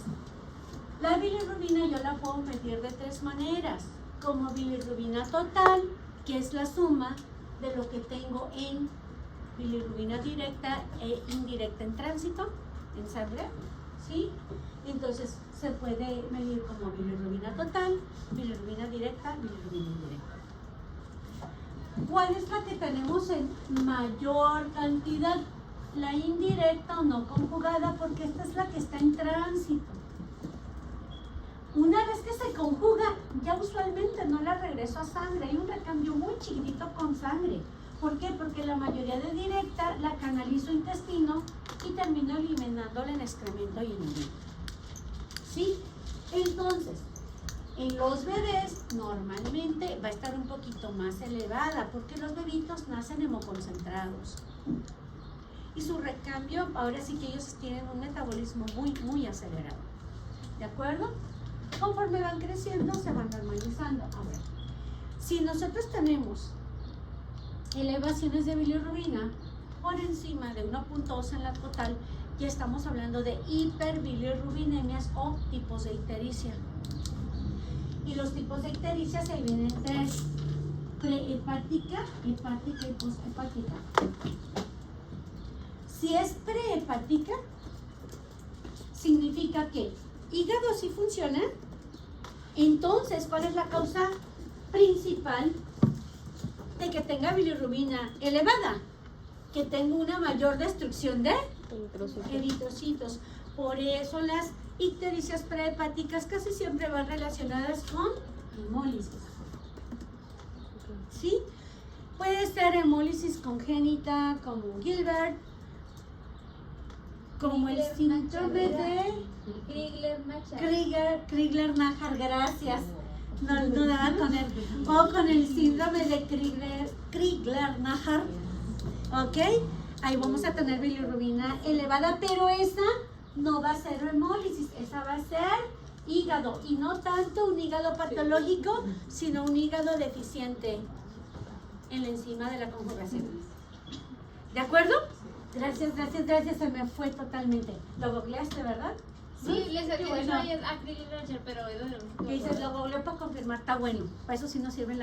la bilirrubina yo la puedo medir de 3 maneras. Como bilirrubina total, que es la suma de lo que tengo en bilirrubina directa e indirecta en tránsito, en sangre, ¿sí? Entonces se puede medir como bilirrubina total, bilirrubina directa, bilirrubina indirecta. ¿Cuál es la que tenemos en mayor cantidad? La indirecta o no conjugada, porque esta es la que está en tránsito. Una vez que se conjuga, ya usualmente no la regreso a sangre. Hay un recambio muy chiquitito con sangre. ¿Por qué? Porque la mayoría de directa la canalizo a intestino y termino eliminándola en excremento y en orina. ¿Sí? Entonces, en los bebés normalmente va a estar un poquito más elevada porque los bebitos nacen hemoconcentrados. Y su recambio, ahora sí que ellos tienen un metabolismo muy acelerado. ¿De acuerdo? Conforme van creciendo, se van normalizando. Ahora, si nosotros tenemos elevaciones de bilirrubina por encima de 1.2 en la total, ya estamos hablando de hiperbilirrubinemias o tipos de ictericia. Y los tipos de ictericia se dividen en 3: prehepática, hepática y posthepática. Si es prehepática, significa que hígado sí funciona. Entonces, ¿cuál es la causa principal de que tenga bilirrubina elevada? Que tengo una mayor destrucción de eritrocitos. Por eso las ictericias prehepáticas casi siempre van relacionadas con hemólisis. ¿Sí? Puede ser hemólisis congénita como Gilbert, como el síndrome de Crigler-Najjar, gracias. No daba con él. O con el síndrome de Crigler-Najjar. ¿Ok? Ahí vamos a tener bilirrubina elevada, pero esa no va a ser hemólisis, esa va a ser hígado. Y no tanto un hígado patológico, sino un hígado deficiente en la enzima de la conjugación. ¿De acuerdo? Gracias, se me fue totalmente. ¿Lo googleaste, verdad? Sí, les había bueno. dicho ayer a Crigler-Najjar, pero ¿Qué dices? Lo googleé para confirmar, está bueno. Para eso sí nos sirve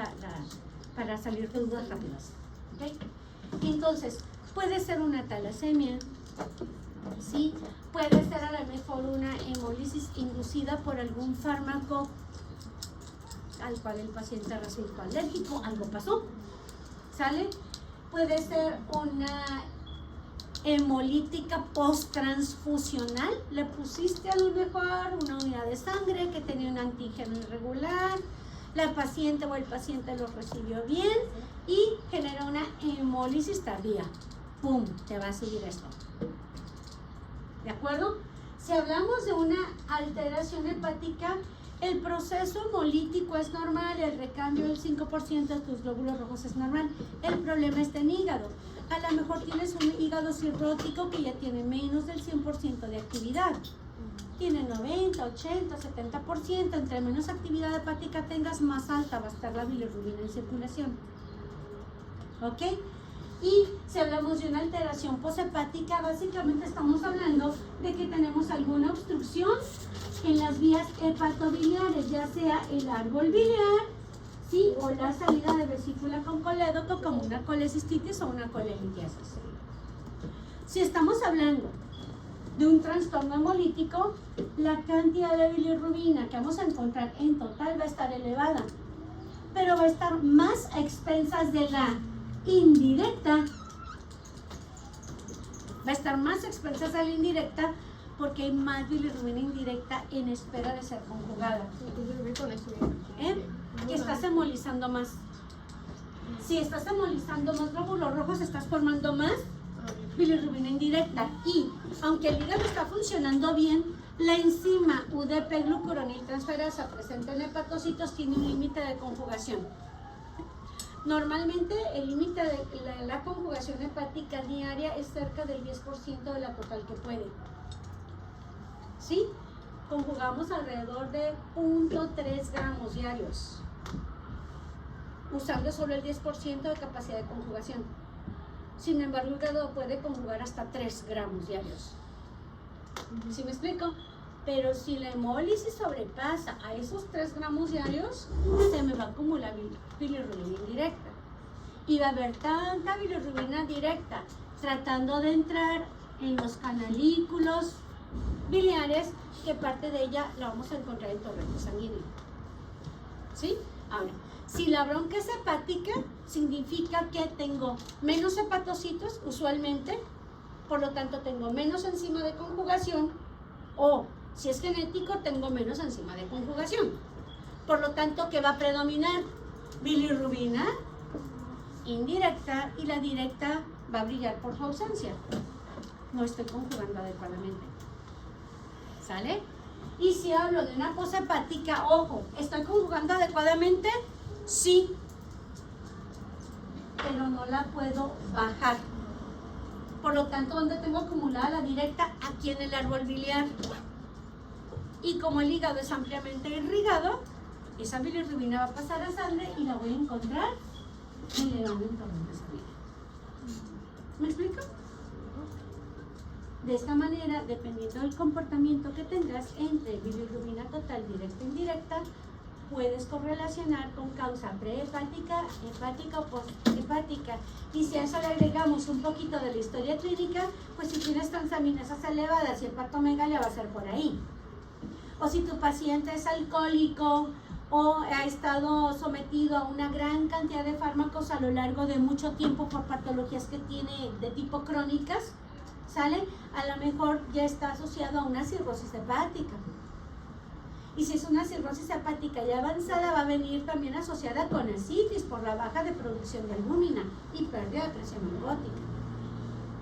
para salir de dudas rápidas. ¿Okay? Entonces, puede ser una talasemia, ¿sí? Puede ser a lo mejor una hemólisis inducida por algún fármaco al cual el paciente resultó alérgico, algo pasó, ¿sale? Puede ser una hemolítica post-transfusional, le pusiste a lo mejor una unidad de sangre que tenía un antígeno irregular, la paciente o el paciente lo recibió bien y generó una hemólisis tardía. ¡Pum! Te va a seguir esto. ¿De acuerdo? Si hablamos de una alteración hepática, el proceso hemolítico es normal, el recambio del 5% de tus glóbulos rojos es normal. El problema está en hígado. A lo mejor tienes un hígado cirrótico que ya tiene menos del 100% de actividad. Tiene 90, 80, 70%. Entre menos actividad hepática tengas, más alta va a estar la bilirrubina en circulación. ¿Ok? Y si hablamos de una alteración poshepática, básicamente estamos hablando de que tenemos alguna obstrucción en las vías hepatobiliares, ya sea el árbol biliar, ¿sí? O la salida de vesícula con colédoco, como una colecistitis o una colelitiasis. Si estamos hablando de un trastorno hemolítico, la cantidad de bilirrubina que vamos a encontrar en total va a estar elevada, pero va a estar más a expensas de la indirecta, va a estar más a expensas de la indirecta porque hay más bilirrubina indirecta en espera de ser conjugada. Que estás hemolizando más. Si estás hemolizando más glóbulos rojos, estás formando más bilirrubina indirecta. Y aunque el hígado está funcionando bien, la enzima UDP-glucuroniltransferasa presente en hepatocitos tiene un límite de conjugación. Normalmente el límite de la conjugación hepática diaria es cerca del 10% de la total que puede. ¿Sí? Conjugamos alrededor de 0.3 gramos diarios, usando solo el 10% de capacidad de conjugación. Sin embargo, el hígado puede conjugar hasta 3 gramos diarios. ¿Sí me explico? Pero si la hemólisis sobrepasa a esos 3 gramos diarios, se me va a acumular bilirrubina indirecta. Y va a haber tanta bilirrubina directa tratando de entrar en los canalículos biliares que parte de ella la vamos a encontrar en torrente sanguíneo. ¿Sí? Ahora, si la bronca es hepática, significa que tengo menos hepatocitos usualmente, por lo tanto tengo menos enzima de conjugación, o si es genético, tengo menos enzima de conjugación. Por lo tanto, ¿qué va a predominar? Bilirrubina indirecta, y la directa va a brillar por su ausencia. No estoy conjugando adecuadamente. ¿Sale? Y si hablo de una poshepática, ojo, ¿estoy conjugando adecuadamente? Sí, pero no la puedo bajar. Por lo tanto, ¿dónde tengo acumulada la directa? Aquí en el árbol biliar. Y como el hígado es ampliamente irrigado, esa bilirrubina va a pasar a sangre y la voy a encontrar elevando en torrente sanguíneo. ¿Me explico? De esta manera, dependiendo del comportamiento que tengas entre bilirrubina total directa e indirecta, puedes correlacionar con causa prehepática, hepática o posthepática. Y si a eso le agregamos un poquito de la historia clínica, pues si tienes transaminasas elevadas y hepatomegalia va a ser por ahí. O si tu paciente es alcohólico o ha estado sometido a una gran cantidad de fármacos a lo largo de mucho tiempo por patologías que tiene de tipo crónicas, ¿sale? A lo mejor ya está asociado a una cirrosis hepática. Y si es una cirrosis hepática ya avanzada, va a venir también asociada con ascitis por la baja de producción de albúmina y pérdida de presión oncótica.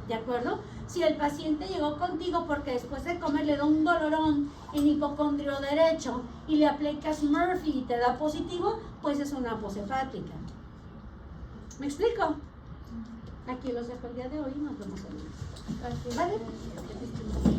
¿De acuerdo? Si el paciente llegó contigo porque después de comer le da un dolorón en hipocondrio derecho y le aplicas Murphy y te da positivo, pues es una poshepática. ¿Me explico? Aquí los dejo el día de hoy y nos vemos el lunes. ¿Vale?